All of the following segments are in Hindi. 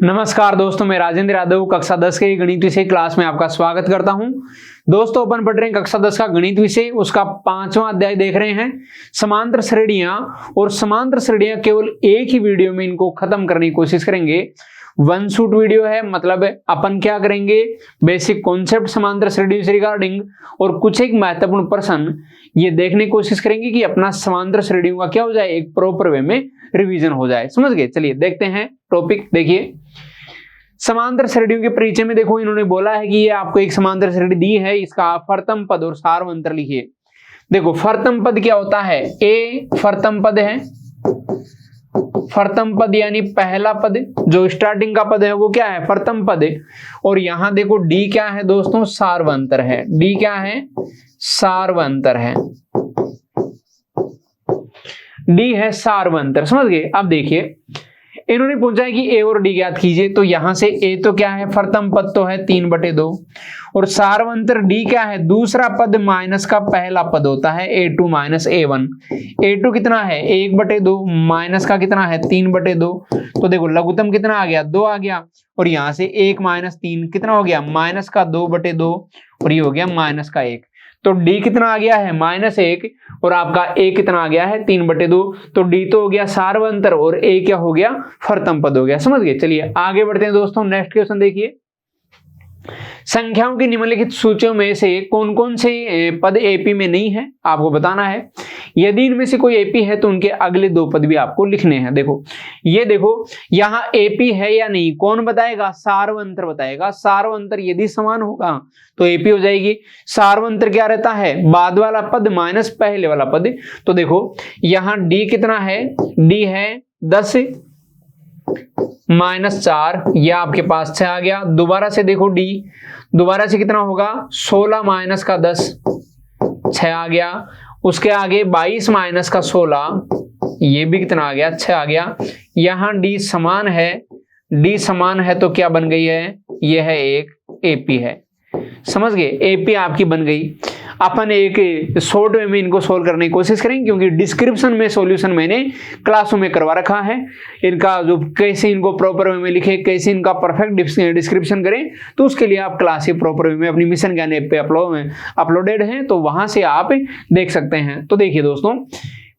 नमस्कार दोस्तों, मैं राजेंद्र यादव कक्षा 10 के गणित विषय क्लास में आपका स्वागत करता हूं। दोस्तों, अपन पढ़ रहे हैं कक्षा 10 का गणित विषय, उसका 5वां अध्याय देख रहे हैं समांतर श्रेणियां। और समांतर श्रेणियां केवल एक ही वीडियो में इनको खत्म करने की कोशिश करेंगे। वन शूट वीडियो है, मतलब अपन क्या करेंगे, बेसिक कॉन्सेप्ट समांतर श्रेणियों से रिगार्डिंग और कुछ एक महत्वपूर्ण प्रश्न ये देखने की कोशिश करेंगे कि अपना समांतर श्रेणियों का क्या हो जाए, एक प्रॉपर वे में रिवीजन हो जाए। समझ गए? चलिए देखते हैं टॉपिक। देखिए, समांतर श्रेणियों के परिचय में देखो, इन्होंने बोला है कि ये आपको एक समांतर श्रेणी दी है, इसका फर्तम पद और सारवंतर लिखिए। देखो, फर्तम पद क्या होता है? ए फर्तम पद है। फर्तम पद यानी पहला पद, जो स्टार्टिंग का पद है वो क्या है? फर्तम पद है। और यहां देखो डी क्या है दोस्तों? सारवंतर है। डी क्या है? सारवंतर है। डी है सारवंतर। समझ गए? अब देखिए, इन्होंने पूछा है कि ए और डी ज्ञात कीजिए। तो यहां से ए तो क्या है? फर्तम पद तो है 3/2 और सारवंतर डी क्या है? दूसरा पद माइनस का पहला पद होता है a2 माइनस a1। a2 कितना है? 1/2 माइनस का कितना है? 3/2। तो देखो लघुत्तम कितना आ गया? 2 आ गया। और यहां से 1 माइनस 3 कितना हो गया? माइनस का 2/2 और ये हो गया माइनस का 1। तो डी कितना आ गया है? -1 और आपका ए कितना आ गया है? 3/2। तो डी तो हो गया सारवंतर और ए क्या हो गया? फर्तम पद हो गया। समझ गए? चलिए आगे बढ़ते हैं दोस्तों। नेक्स्ट क्वेश्चन देखिए, संख्याओं की निम्नलिखित सूचियों में से कौन कौन से पद एपी में नहीं है, आपको बताना है। यदि इनमें से कोई एपी है तो उनके अगले 2 पद भी आपको लिखने हैं। देखो, ये देखो यहां एपी है या नहीं, कौन बताएगा? सारवंतर बताएगा। सारवंतर यदि समान होगा तो एपी हो जाएगी। सारवंतर क्या रहता है? बाद वाला पद माइनस पहले वाला पद। तो देखो यहां डी कितना है? डी है 10 -4, यह आपके पास 6 आ गया। दोबारा से देखो डी, दोबारा से कितना होगा? 16 माइनस का 10, 6 आ गया। उसके आगे 22 माइनस का 16, ये भी कितना आ गया? 6 आ गया। यहां डी समान है। डी समान है तो क्या बन गई है? यह है एक एपी है। समझ गए? एपी आपकी बन गई। अपन एक शॉर्ट वे में इनको सोल्व करने की कोशिश करेंगे, क्योंकि डिस्क्रिप्शन में सॉल्यूशन मैंने क्लासों में करवा रखा है। इनका जो कैसे इनको प्रॉपर वे में लिखे, कैसे इनका परफेक्ट डिस्क्रिप्शन करें, तो उसके लिए आप क्लास ही प्रॉपर वे में अपनी मिशन ज्ञान ऐप पे अपलोडेड है, तो वहां से आप देख सकते हैं। तो देखिए दोस्तों,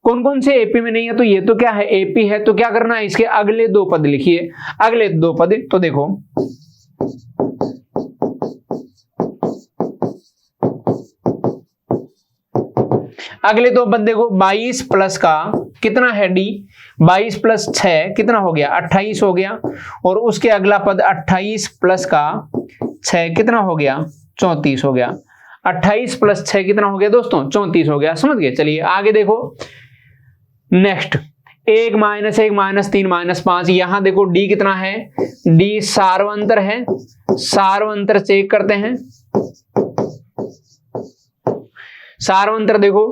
कौन कौन से एपी में नहीं है? तो ये तो क्या है? एपी है। तो क्या करना है? इसके अगले 2 पद लिखिए। अगले 2 पद तो देखो, अगले 2 पद देखो, 22 प्लस का कितना है? डी 22 प्लस 6 कितना हो गया? 28 हो गया। और उसके अगला पद 28 प्लस का 6 कितना हो गया? 34 हो गया। 28 प्लस 6 कितना हो गया दोस्तों? 34 हो गया। समझ गए? चलिए आगे देखो। नेक्स्ट 1 माइनस 1 माइनस 3 माइनस 5, यहां देखो डी कितना है? डी सारवंतर है। सारवंतर चेक करते हैं। सारवंतर देखो,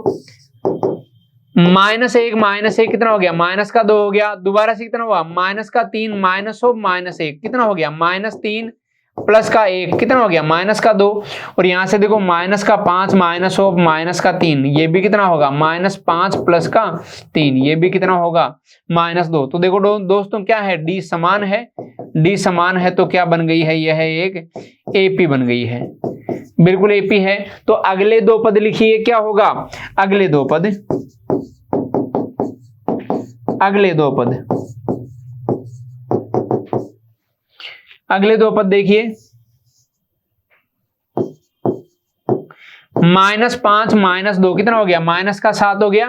-1 माइनस 1 कितना हो गया? माइनस का 2 हो गया। दोबारा से कितना हुआ? माइनस का 3 माइनस ऑफ -1 कितना हो गया? -3 प्लस का 1 कितना हो गया? माइनस का 2। और यहां से देखो माइनस का 5 माइनस ऑफ माइनस का 3, ये भी कितना होगा? -5 प्लस का 3, ये भी कितना होगा? -2। तो देखो दोस्तों क्या है? डी समान है। डी समान है तो क्या बन गई है? यह एक एपी बन गई है। बिल्कुल एपी है। तो अगले 2 पद लिखिए। क्या होगा? अगले 2 पद, अगले 2 पद, अगले 2 पद देखिए। -5 -2 कितना हो गया? माइनस का 7 हो गया।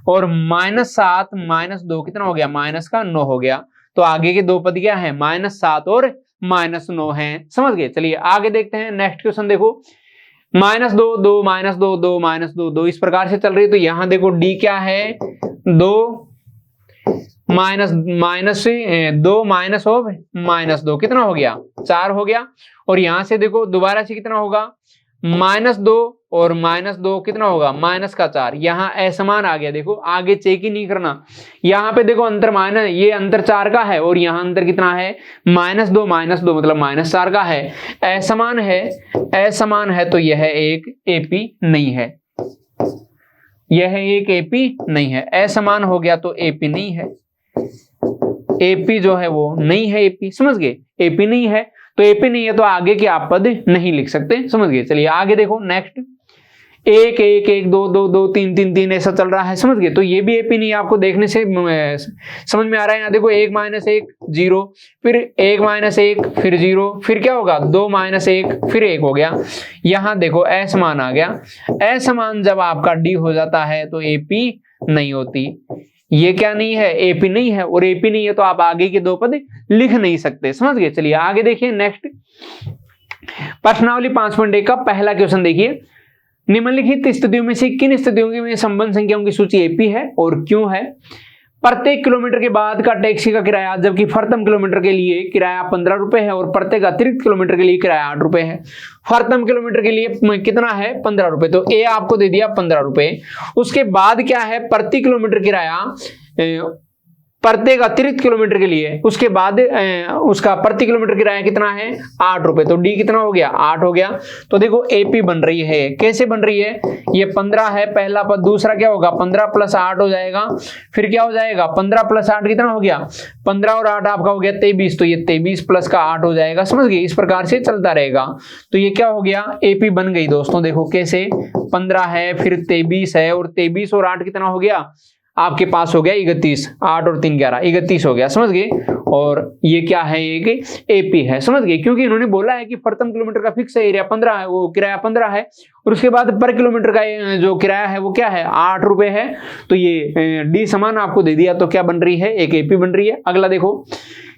और -7 -2 कितना हो गया? माइनस का 9 हो गया। तो आगे के 2 पद क्या है? -7 और -9 है। समझ गए? चलिए आगे देखते हैं। नेक्स्ट क्वेश्चन देखो, -2 2 -2 2 -2 2 इस प्रकार से चल रही है। तो यहां देखो डी क्या है? 2 माइनस -2 माइनस ऑफ -2 कितना हो गया? 4 हो गया। और यहां से देखो दोबारा से कितना होगा? -2 और -2 कितना होगा? माइनस का 4। यहाँ असमान आ गया। देखो आगे चेक ही नहीं करना। यहाँ पे देखो अंतर माइनस, ये अंतर 4 का है और यहाँ अंतर कितना है? -2 मतलब -4 का है। असमान है। असमान है तो यह एक एपी नहीं है। यह एक एपी नहीं है। असमान हो गया तो एपी नहीं है। एपी जो है वो नहीं है, एपी, समझ गए, एपी नहीं है, तो एपी नहीं है तो आगे के आप पद नहीं लिख सकते, समझ गए। चलिए आगे देखो नेक्स्ट, 1 1 1 2 2 2 3 3 3 ऐसा चल रहा है, समझ गए, तो ये भी एपी नहीं है, आपको देखने से समझ में आ रहा है। यहाँ देखो 1 - 1 0, फिर 1 - 1 फिर 0, फिर क्या होगा 2 - 1 फिर 1 हो गया। यहाँ देखो असमान आ गया, असमान जब आपका डी हो जाता है तो एपी नहीं होती, ये क्या नहीं है, एपी नहीं है, और एपी नहीं है तो आप आगे के दो पद लिख नहीं सकते, समझ गए। चलिए आगे देखिए नेक्स्ट, प्रश्नावली 5.1 का पहला क्वेश्चन देखिए, निम्नलिखित स्थितियों में से किन स्थितियों में संबंध संख्याओं की सूची एपी है और क्यों है। प्रत्येक किलोमीटर के बाद का टैक्सी का किराया जबकि प्रथम किलोमीटर के लिए किराया 15 रुपए है और प्रत्येक अतिरिक्त किलोमीटर के लिए किराया 8 रुपए है। प्रथम किलोमीटर के लिए कितना है 15 रुपए, तो ए आपको दे दिया 15 रुपए। उसके बाद क्या है प्रति किलोमीटर किराया प्रत्येक अतिरिक्त किलोमीटर के लिए, उसके बाद उसका प्रति किलोमीटर किराया कितना है 8 रुपए, तो डी कितना हो गया 8 हो गया। तो देखो एपी बन रही है, कैसे बन रही है, ये 15 है पहला पद, दूसरा क्या होगा 15 + 8 हो जाएगा, फिर क्या हो जाएगा 15 + 8 कितना हो गया 15 और 8 आपका हो गया 23, तो ये 23 + का 8 हो जाएगा, समझ गए। इस प्रकार से चलता रहेगा, तो ये क्या हो गया एपी बन गई दोस्तों। देखो कैसे 15 है फिर 23 है और 23 और 8 कितना हो गया आपके पास हो गया 31, 8 और 3 11 31 हो गया, समझ गए। और ये क्या है, ये एपी है, समझ गए, क्योंकि इन्होंने बोला है कि प्रथम किलोमीटर का फिक्स एरिया 15 है, वो किराया 15 है, और उसके बाद पर किलोमीटर का जो किराया है वो क्या है 8 रुपए है, तो ये डी समान आपको दे दिया, तो क्या बन रही है एक एपी बन रही है। अगला देखो,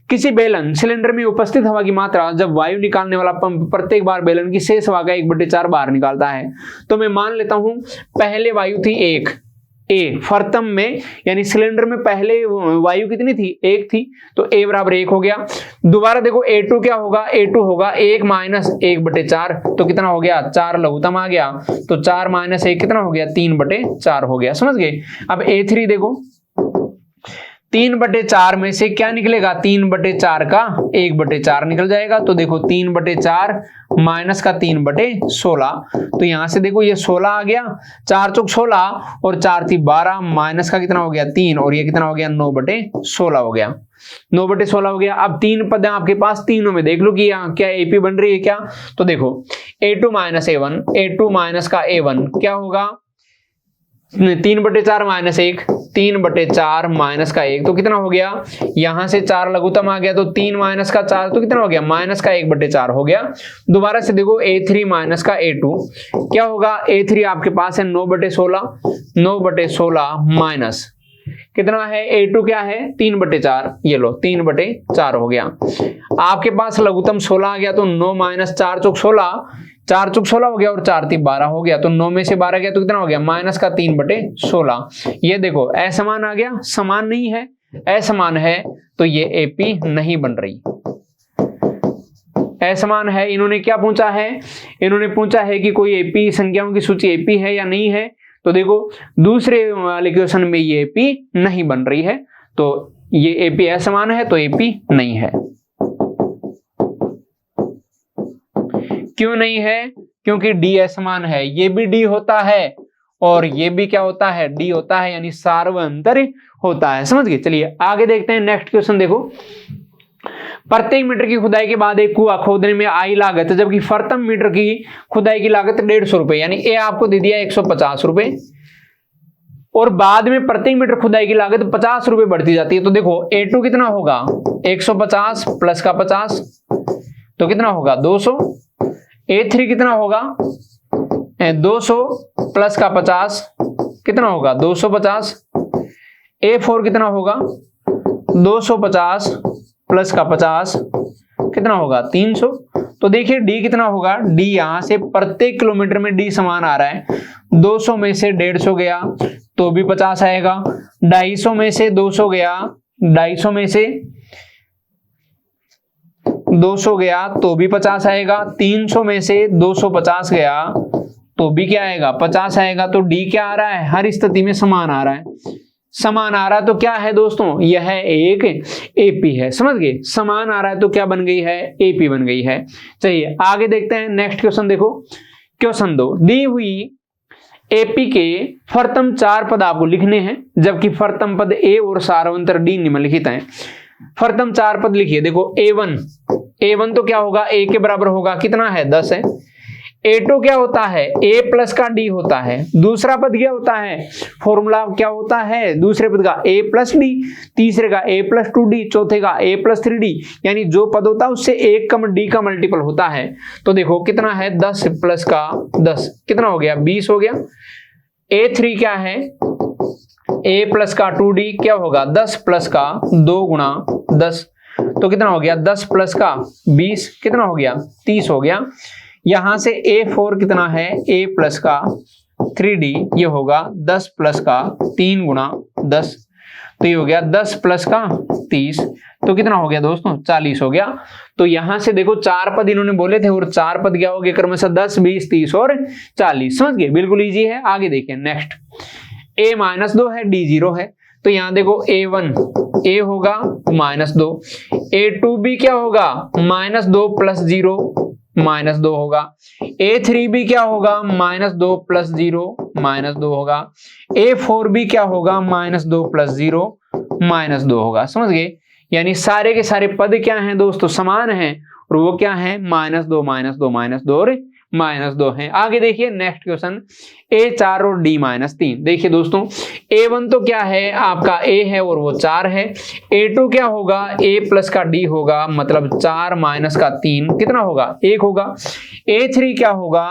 किसी बेलन सिलेंडर में उपस्थित हवा की मात्रा जब वायु निकालने वाला पंप प्रत्येक बार बेलन की शेष हवा का 1/4 बाहर निकालता है, तो मैं मान लेता हूं पहले वायु थी 1, ए प्रथम में यानी सिलेंडर में पहले वायु कितनी थी 1 थी, तो ए बराबर 1 हो गया। दोबारा देखो A2 क्या होगा, A2 होगा 1 - 1/4, तो कितना हो गया 4 लघुत्तम आ गया, तो 4 - 1 कितना हो गया 3/4 हो गया, समझ गए। अब A3 देखो 3/4 में से क्या निकलेगा 3/4 का 1/4 निकल जाएगा, तो देखो 3/4 माइनस का 3/16, तो यहां से देखो ये 16 आ गया, 4 चौक 16 और 4 थी 12, माइनस का कितना हो गया 3 और ये कितना हो गया 9/16 हो गया, 9/16 हो गया। अब 3 पद आपके पास, तीनों में देख लो कि यहाँ क्या एपी बन रही है क्या, तो देखो A2 - A1, A2 माइनस का A1 क्या होगा 3/4 - 1, 3/4 माइनस का 1, तो कितना हो गया, यहां से 4 लघुत्तम आ गया, तो 3 माइनस का 4, तो कितना हो गया माइनस का 1/4 हो गया। दोबारा से देखो A3 माइनस का A2 क्या होगा, A3 आपके पास है 9/16, 9/16 माइनस कितना है A2 क्या है 3/4, ये लो 3/4 हो गया। आपके पास लघुत्तम 16 आ गया, तो 9 माइनस 4 चौक 16, 4 चौक 16 हो गया और 4 3 12 हो गया, तो 9 में से 12 गया तो कितना हो गया माइनस का 3/16। ये देखो असमान आ गया, समान नहीं है, असमान है, तो ये एपी नहीं बन रही। असमान है, इन्होंने क्या पूछा है, इन्होंने पूछा है कि कोई एपी संख्याओं की सूची एपी है या नहीं है, तो देखो दूसरे वाले क्वेश्चन में ये एपी नहीं बन रही है, तो ये एपी असमान है, तो एपी नहीं है। क्यों नहीं है, क्योंकि डी असमान है, ये भी डी होता है और ये भी क्या होता है डी होता है, यानी सार्वंतर होता है, समझ गए। चलिए आगे देखते हैं नेक्स्ट क्वेश्चन। देखो प्रत्येक मीटर की खुदाई के बाद एक कुआं खोदने में आई लागत जबकि प्रथम मीटर की खुदाई की लागत 150 रुपए, यानी ए आपको दे दिया 150 रुपए और बाद में प्रत्येक मीटर खुदाई की लागत 50 रुपए बढ़ती जाती है, तो देखो A2 कितना होगा 150 प्लस का 50, तो कितना होगा 200। A3 कितना होगा 200 प्लस का 50 कितना होगा 250। A4 कितना होगा 250 प्लस का 50 कितना होगा 300। तो देखिए डी कितना होगा, डी यहां से प्रत्येक किलोमीटर में डी समान आ रहा है, 200 में से 150 गया तो भी 50 आएगा, 250 में से 200 गया, 250 में से 200 गया तो भी 50 आएगा, 300 में से 250 गया तो भी क्या आएगा 50 आएगा। तो डी क्या आ रहा है, हर स्थिति में समान आ रहा है, समान आ रहा है तो क्या है दोस्तों, यह एक एपी है, समझ गए। समान आ रहा है तो क्या बन गई है, एपी बन गई है। चलिए आगे देखते हैं नेक्स्ट क्वेश्चन। देखो क्वेश्चन 2, दी हुई एपी के प्रथम 4 पद आपको लिखने हैं जबकि प्रथम पद ए और सार्वंतर डी निम्नलिखित हैं। फर्तम चार पद लिखिए। देखो A1 तो क्या होगा, A के बराबर होगा, कितना है 10 है। A2 क्या होता है, A प्लस का D होता है। दूसरा पद क्या होता है, फॉर्मूला क्या होता है दूसरे पद का A प्लस D, तीसरे का A प्लस 2D, चौथे का A प्लस 3D, यानी जो पद होता है उससे एक का D का मल्टीपल होता है। तो देखो कितना है 10 प्लस का 10 कितना हो गया 20 हो गया। A3 क्या है, A प्लस का 2D क्या होगा 10 प्लस का 2 गुणा 10, तो कितना हो गया 10 प्लस का 20 कितना हो गया 30 हो गया। यहां से A4 कितना है, A प्लस का 3D ये होगा 10 प्लस का 3 गुणा 10, तो ये हो गया 10 प्लस का 30, तो कितना हो गया दोस्तों 40 हो गया। तो यहां से देखो चार पद इन्होंने बोले थे और चार पद क्या हो गए क्रमशः 10, 20, 30 और 40। समझ गए, बिल्कुल इजी है। आगे देखिए नेक्स्ट, A-2 है, D 0 है, तो यहां देखो A1 A होगा -2, A2 भी क्या होगा -2 प्लस 0 -2 होगा, A3 भी क्या होगा -2 प्लस 0 -2 होगा, A4 भी क्या होगा -2 प्लस 0 -2 होगा। समझ गए, यानी सारे के सारे पद क्या हैं दोस्तों समान हैं और वो क्या है -2 -2 -2 और -2 है। आगे देखिए नेक्स्ट क्वेश्चन, A4 और D-3। देखिए दोस्तों A1 तो क्या है आपका A है और वो 4 है, A2 क्या होगा A प्लस का D होगा, मतलब 4 माइनस का 3 कितना होगा 1 होगा, A3 क्या होगा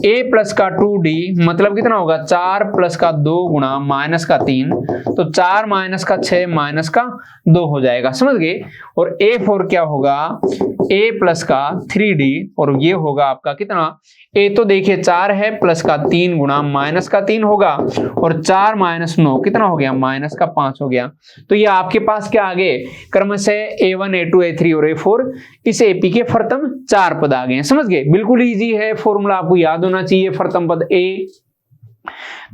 A प्लस का 2D मतलब कितना होगा 4 प्लस का 2 गुणा माइनस का 3, तो 4 माइनस का 6 माइनस का 2 हो जाएगा। समझ गए, और A4 क्या होगा A प्लस का 3D और ये होगा आपका कितना, A तो देखिए 4 है प्लस का 3 गुणा माइनस का 3 होगा, और 4 माइनस 9 कितना हो गया माइनस का 5 हो गया। तो ये आपके पास क्या आ गए क्रमशः A1 A2 A3 और A4 इस एपी के फर्तम चार पद आ गए हैं। समझ गए, बिल्कुल इजी है, फॉर्मूला आपको याद होना चाहिए। फर्तम पद A,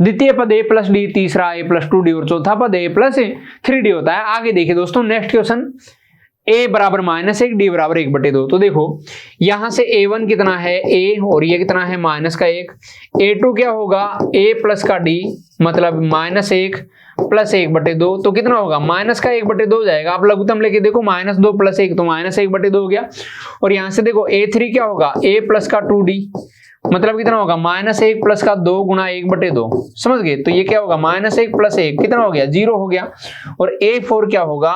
द्वितीय पद A प्लस D, तीसरा A प्लस 2D और चौथा पद A प्लस 3D होता है। आगे देखिए दोस्तों नेक्स्ट क्वेश्चन, A बराबर -1 D बराबर 1/2। तो देखो यहां से A1 कितना है A और ये कितना है -1, A2 क्या होगा A प्लस का D मतलब -1 प्लस 1/2, तो कितना होगा -1/2 हो जाएगा। आप लघुत्तम लेके देखो -2 प्लस 1 तो -1/2 हो गया। और यहां से देखो A3 क्या होगा A प्लस का 2D मतलब कितना होगा -1 प्लस का 2 गुणा 1/2। समझ गए, तो ये क्या होगा -1 प्लस 1 कितना हो गया 0 हो गया। और A4 क्या होगा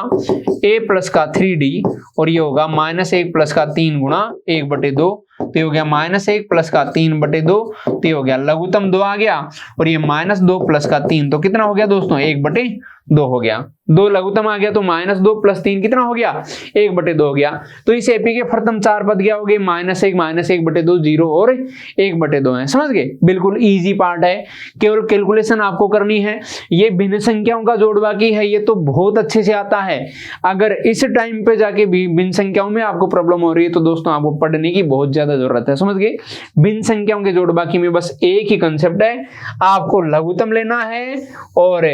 A प्लस का 3D और ये होगा -1 प्लस का 3 गुणा 1/2, तो ये हो गया -1 प्लस का 3/2, तो ये हो गया लघुत्तम 2 आ गया। और ये -2 प्लस का 3 तो कितना हो गया दोस्तों 1/2 हो गया। 2 लघुत्तम आ गया तो -2 प्लस 3 कितना हो गया 1/2 हो गया। तो इस एपी के फर्तम चार पद क्या हो गए -1 -1/2 0 और 1/2 है। समझ गए, बिल्कुल इजी पार्ट है, केवल कैलकुलेशन आपको करनी है। ये भिन्न संख्याओं का जोड़ बाकी है, ये तो बहुत अच्छे से आता है। अगर इस टाइम पे जाके भी भिन्न संख्याओं में आपको प्रॉब्लम हो रही है तो दोस्तों आपको पढ़ने की बहुत ज्यादा जरूरत है। समझ गए, भिन्न संख्याओं के जोड़ बाकी में बस एक ही कंसेप्ट है, आपको लघुत्तम लेना है और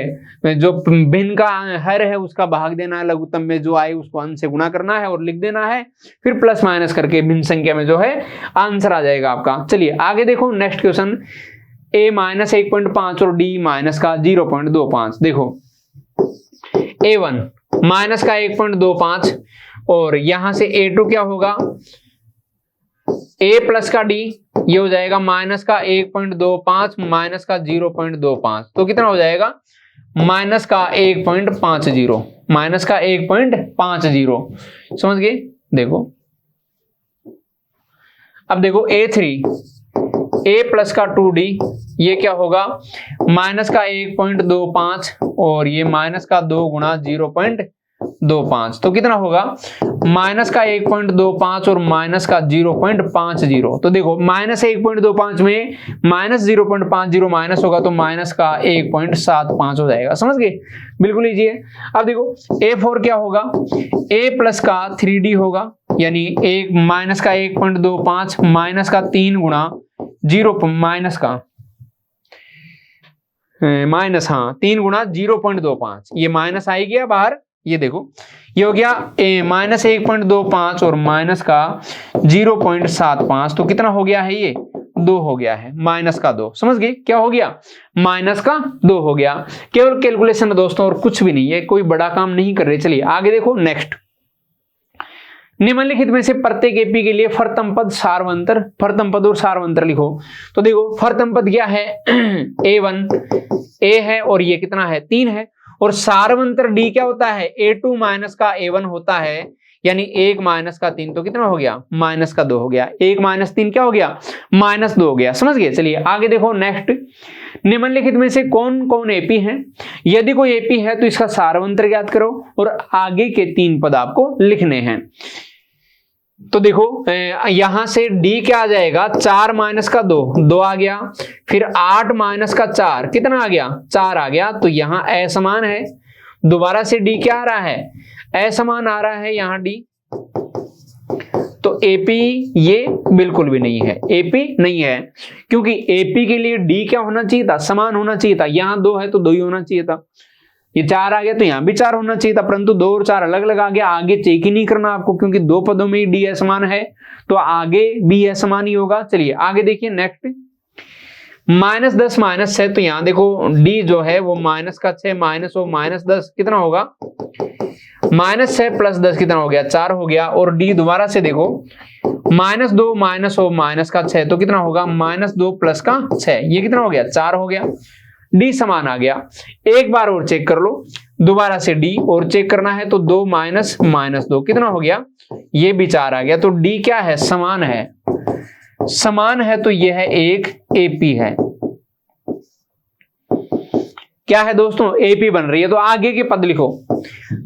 जो भिन्न का हर है उसका भाग देना है, लघुत्तम में जो आए उसको अंश से गुणा करना है और लिख देना है, फिर प्लस माइनस करके भिन्न संख्या में जो है आंसर आ जाएगा आपका। चलिए आगे देखो नेक्स्ट क्वेश्चन, A -1.5 और D माइनस का 0.25। देखो A1 माइनस का 1.25 और यहां से A2 क्या होगा A प्लस का D ये हो जाएगा माइनस का 1.25 माइनस का 0.25, तो कितना हो जाएगा माइनस का 1.50 माइनस का 1.50। समझ गए, देखो अब देखो A3 A प्लस का 2D ये क्या होगा माइनस का 1.25 और ये माइनस का 2 गुणा 0.25, तो कितना होगा माइनस का 1.25 और माइनस का 0.50। तो देखो -1.25 में -0.50 माइनस होगा तो माइनस का 1.75 हो जाएगा। समझ गए, बिल्कुल इजी है। अब देखो A4 क्या होगा A प्लस का 3D होगा, यानी एक माइनस का 1.25 माइनस का 3 गुणा 3 गुणा 0.25, ये माइनस आई गया बाहर, ये देखो ये हो गया -1.25 और माइनस का 0.75, तो कितना हो गया है ये 2 हो गया है, माइनस का 2, समझ गए क्या हो गया, माइनस का 2 हो गया। केवल कैलकुलेशन है दोस्तों और कुछ भी नहीं है, कोई बड़ा काम नहीं कर रहे। चलिए आगे देखो नेक्स्ट, निम्नलिखित में से प्रत्येक एपी के लिए फर्तम पद सारवंतर, फर्तम पद और सारवंतर लिखो। तो देखो फर्तम पद क्या है, A1 A है और ये कितना है 3 है, और सारवंतर D क्या होता है, A2 माइनस का A1 होता है, यानी 1 माइनस का 3 तो कितना हो गया, माइनस का 2 हो गया, 1 माइनस 3 क्या हो गया, माइनस 2 हो गया, समझ गए। चलिए आगे देखो नेक्स्ट, निम्नलिखित में से कौन कौन एपी है, यदि कोई एपी है तो इसका सारवंतर ज्ञात करो और आगे के 3 पद आपको लिखने हैं। तो देखो यहां से D क्या आ जाएगा, 4 माइनस का 2, 2 आ गया, फिर 8 माइनस का 4 कितना आ गया, 4 आ गया, तो यहां असमान है, दोबारा से D क्या आ रहा है, असमान आ रहा है यहां D, तो एपी ये बिल्कुल भी नहीं है, एपी नहीं है, क्योंकि एपी के लिए D क्या होना चाहिए था, समान होना चाहिए था, यहां 2 है तो 2 ही होना चाहिए था, ये 4 आ गया तो यहां भी 4 होना चाहिए था, परंतु 2 और 4 अलग अलग आ गया। आगे चेक ही नहीं करना आपको, क्योंकि 2 पदों में ही डी असमान है तो आगे भी असमान ही होगा। चलिए आगे देखिए नेक्स्ट, -10 माइनस 6, तो यहां देखो डी जो है वो माइनस का 6 माइनस वो -10 कितना होगा, -6 + 10 कितना हो गया, 4 हो गया, और डी दोबारा से देखो -2 माइनस वो माइनस का 6 तो कितना होगा, -2 + का 6, ये कितना हो गया, 4 हो गया, डी समान आ गया। एक बार और चेक कर लो, दोबारा से डी और चेक करना है तो 2 माइनस -2 कितना हो गया, ये भी 4 आ गया, तो डी क्या है, समान है, समान है, तो यह है एक एपी है। क्या है दोस्तों, एपी बन रही है। तो आगे के पद लिखो,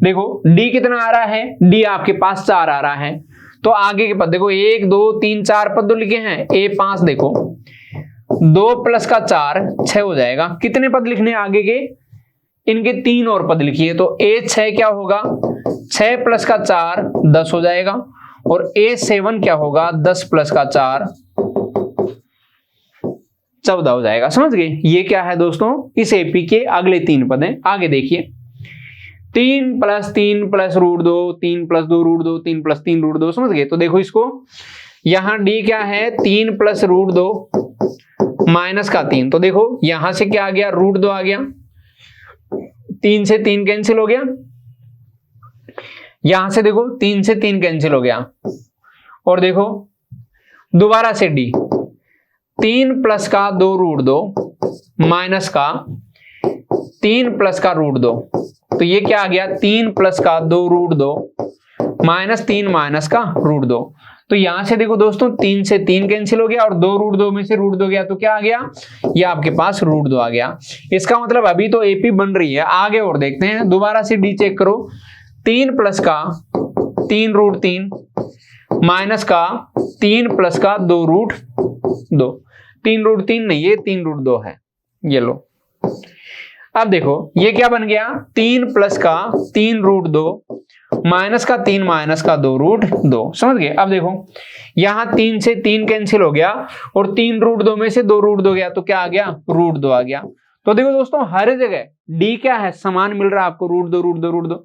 देखो डी कितना आ रहा है, डी आपके पास 4 आ रहा है, तो आगे के पद देखो 1 2 3 4 पद लिखे हैं, A5 देखो 2 + का 4 6 हो जाएगा। कितने पद लिखने आगे के, इनके 3 और पद लिखिए, तो A6 क्या होगा, 6 + का 4 10 हो जाएगा, और A7 क्या होगा, 10 + का 4 14 हो जाएगा, समझ गए। ये क्या है दोस्तों, इस एपी के अगले 3 पद हैं। आगे देखिए 3 + 3 + √2 3 + 2 √2 3 + 3 √2, समझ गए। तो देखो इसको, यहां डी क्या है, 3 + √2 माइनस का 3, तो देखो यहां से क्या आ गया, √2 आ गया, 3 से 3 कैंसिल हो गया, यहां से देखो 3 से 3 कैंसिल हो गया, और देखो दोबारा से डी 3 + का 2 √2 माइनस का 3 + का √2, तो ये क्या आ गया, 3 + का 2 √2 -3 माइनस का √2। तो यहां से देखो दोस्तों 3 से 3 कैंसिल हो गया, और 2 √2 में से √2 गया, तो क्या आ गया, ये आपके पास √2 आ गया। इसका मतलब अभी तो एपी बन रही है, आगे और देखते हैं। दोबारा से डी चेक करो, 3 + का 3 √3 माइनस का 3 + का 2 √2, 3 √3 नहीं, ये 3 √2 है, ये लो। अब देखो ये क्या बन गया, 3 + का 3 √2 माइनस का 3 माइनस का 2 √2, समझ गए। अब देखो यहां 3 से 3 कैंसिल हो गया, और 3 √2 में से 2 √2 गया, तो क्या आ गया, √2 आ गया। तो देखो दोस्तों हर जगह डी क्या है, समान मिल रहा है आपको, √2 √2 √2,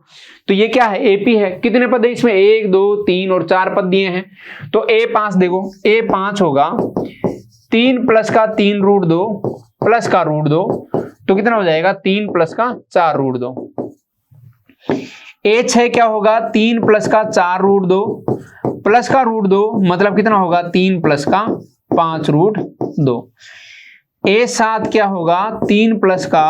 तो ये क्या है, एपी है। कितने पद है इसमें, 1 2 3 और 4 पद दिए हैं, तो A5 देखो, A5 होगा 3 + का 3 √2 प्लस का √2, तो कितना हो जाएगा, 3 + का 4 √2। A6 क्या होगा, 3 + का 4 √2 प्लस का √2, मतलब कितना होगा, 3 + का 5 √2। A7 क्या होगा, 3 + का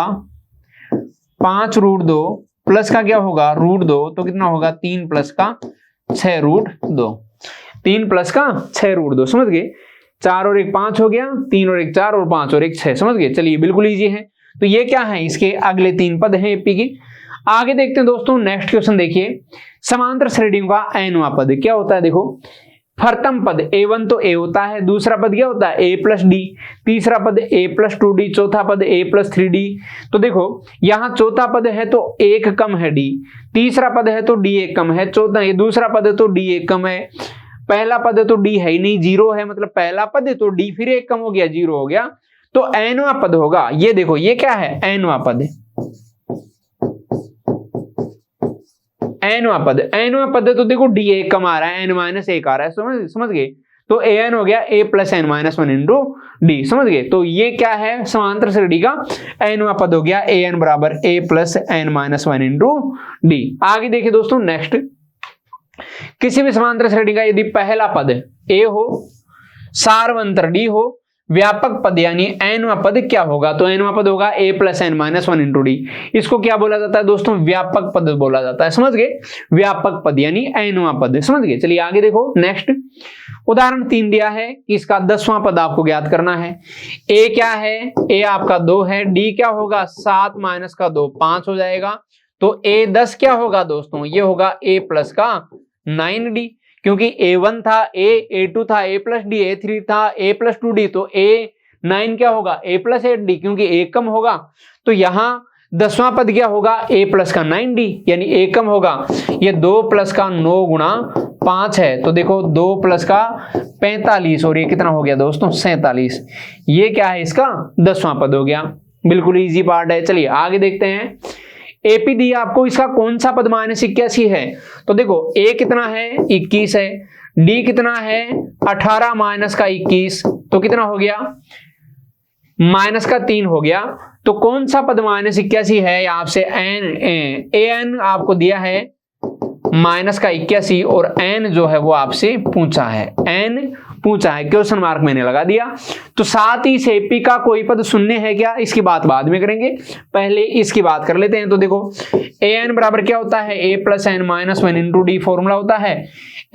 5 √2 प्लस का क्या होगा, √2, तो कितना होगा, 3 + का 6 √2, 3 + का 6 √2, समझ गए। 4 और 1 5 हो गया, 3 और 1 4 और 5 और 1 6, समझ गए। चलिए बिल्कुल इजी है। तो ये क्या है, इसके अगले 3 पद हैं एपी के। आगे देखते हैं दोस्तों, नेक्स्ट क्वेश्चन देखिए, समांतर श्रेणियों का n वां पद क्या होता है। देखो प्रथम पद A1 तो A होता है, दूसरा पद क्या होता है, A + D, तीसरा पद A + 2D, चौथा पद A + 3D। तो देखो यहां चौथा पद है तो 1 कम है D, तीसरा पद है तो D 1 कम है, चौथा ये दूसरा पद है तो D 1 कम है, पहला पद है तो D है ही नहीं, 0 है, मतलब पहला पद है तो D फिर 1 कम हो गया, 0 हो गया, तो n वां पद होगा। ये देखो ये क्या है, n वां पद, n वां पद, n वां पद है तो देखो D 1 कम आ रहा है, n - 1 आ रहा है, समझ गए। तो an हो गया a plus n minus one into d, समझ गए। तो ये क्या है, समांतर श्रेणी का nवां पद हो गया an बराबर a plus n minus one into d. आगे देखिए दोस्तों नेक्स्ट, किसी भी समांतर श्रेणी का यदि पहला पद a हो, सार्वंतर d हो, व्यापक पद यानी nवां पद क्या होगा, तो nवां पद होगा a plus n minus one into d. इसको क्या बोला जाता है दोस्तों, व्यापक पद बोला जाता है, समझ गए, व्यापक पद यानी nवां पद, समझ गए। चलिए आगे देखो नेक्स्ट, उदाहरण 3 दिया है कि इसका 10वां पद आपको ज्ञात करना है। a क्या है, a आपका 2 है, d क्या होगा 7 माइनस का 2 5 हो जाएगा, तो a 10 क्या होगा दोस्तों, ये होगा a प्लस का 9d, क्योंकि a1 था a, a2 था a प्लस डी, a3 था a प्लस 2d, तो a9 क्या होगा a प्लस 8d, क्योंकि a कम होगा, तो यहाँ 10वां पद क्या होगा a प्लस का 9d, यानी a कम होगा, ये 2 प्लस का 9 गुणा 5 है, तो देखो 2 प्लस का 45 और ये कितना हो गया दोस्तों 47, ये क्या है इसका 10वां पद हो गया, बिल्कुल इजी पार्ट है। चलिए आगे देखते हैं, एपी दिया आपको, इसका कौन सा पद -81 है, तो देखो a कितना है 21 है, d कितना है 18 माइनस का 21, तो कितना हो गया माइनस का 3 हो गया, तो कौन सा पद -81 है, आपसे an आपको दिया है माइनस का 81 और n जो है वो आपसे पूछा है, n पूछा है, क्वेश्चन मार्क मैंने लगा दिया। तो साथ ही से एपी का कोई पद शून्य है क्या, इसकी बात बाद में करेंगे, पहले इसकी बात कर लेते हैं। तो देखो an बराबर क्या होता है a plus n minus one into d formula होता है,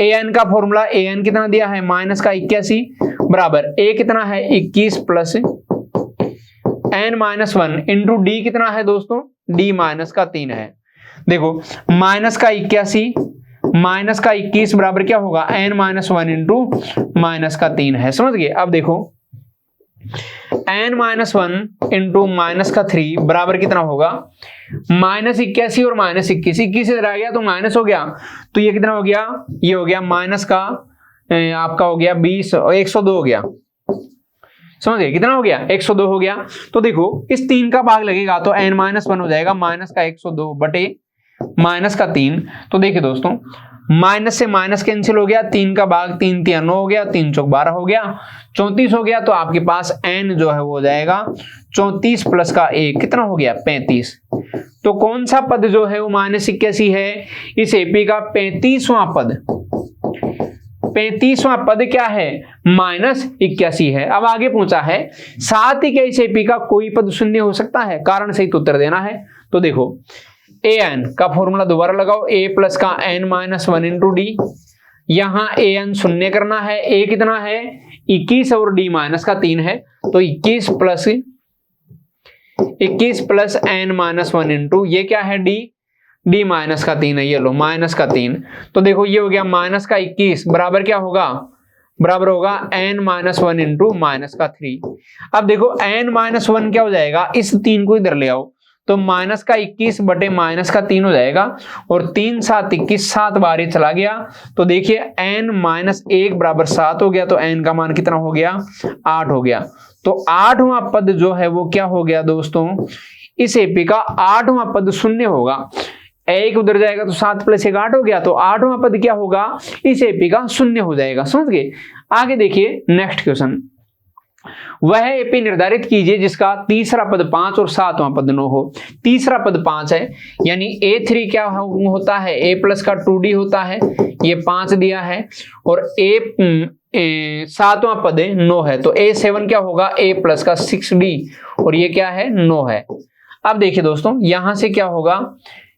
an का फॉर्मूला, an कितना दिया है माइनस का 81 बराबर a कितना है 21 plus n minus one into d कितना है दोस्तों, d माइनस का 3 है। देखो माइनस का 81 माइनस का 21 बराबर क्या होगा n minus one into minus का 3 है, समझ गए। अब देखो n minus one into minus का 3 बराबर कितना होगा -81 और -21, 21 इधर आ गया तो माइनस हो गया, तो ये कितना हो गया, ये हो गया माइनस का आपका हो गया 20 और 102 हो गया, समझ गए, कितना हो गया 102 हो गया। तो देखो इस 3 का भाग लगेगा तो n माइनस वन हो जाएगा माइनस का 102 बटे माइनस का 3, तो देखिए दोस्तों माइनस से माइनस कैंसिल हो गया, 3 का भाग 3 3 9 हो गया, 3 चौक 12 हो गया, 34 हो गया, तो आपके पास n जो है वो हो जाएगा 34 प्लस का 1 कितना हो गया 35। तो कौन सा पद जो है वो -81 है, इस एपी का 35वां पद, 35वां पद क्या है -81 है। अब आगे पूछा है साथ ही क्या इस एपी का कोई पद शून्य हो सकता है, कारण सहित उत्तर देना है। तो देखो an का फॉर्मूला दोबारा लगाओ, a प्लस का n minus one into D, यहां an शून्य करना है, a कितना है 21 और d माइनस का 3 है, तो 21 plus n minus one into ये क्या है d माइनस का 3 है, ये लो माइनस का 3, तो देखो ये हो गया माइनस का 21 बराबर क्या होगा, बराबर होगा n minus one into minus का 3। अब देखो n माइनस वन क्या हो जाएगा, इस 3 को इधर ले आओ, तो माइनस का 21 बटे माइनस का 3 हो जाएगा, और 3 7 21 7 बार ये चला गया, तो देखिए n माइनस 1 बराबर 7 हो गया, तो n का मान कितना हो गया 8 हो गया। तो 8वां पद जो है वो क्या हो गया दोस्तों, इस एपी का 8वां पद शून्य होगा, 1 उधर जाएगा तो 7 प्लस 1 8 हो गया, तो 8वां पद क्या होगा इस एपी का शून्य हो जाएगा, समझ गए। आगे देखिए नेक्स्ट क्वेश्चन, वह एपी निर्धारित कीजिए जिसका तीसरा पद 5 और 7वां पद 9 हो। तीसरा पद 5 है, यानी a3 क्या होता है a प्लस का 2d होता है, ये 5 दिया है, और a 7वां पद 9 है, तो a7 क्या होगा a प्लस का 6d, और ये क्या है 9 है। अब देखिए दोस्तों यहां से क्या होगा,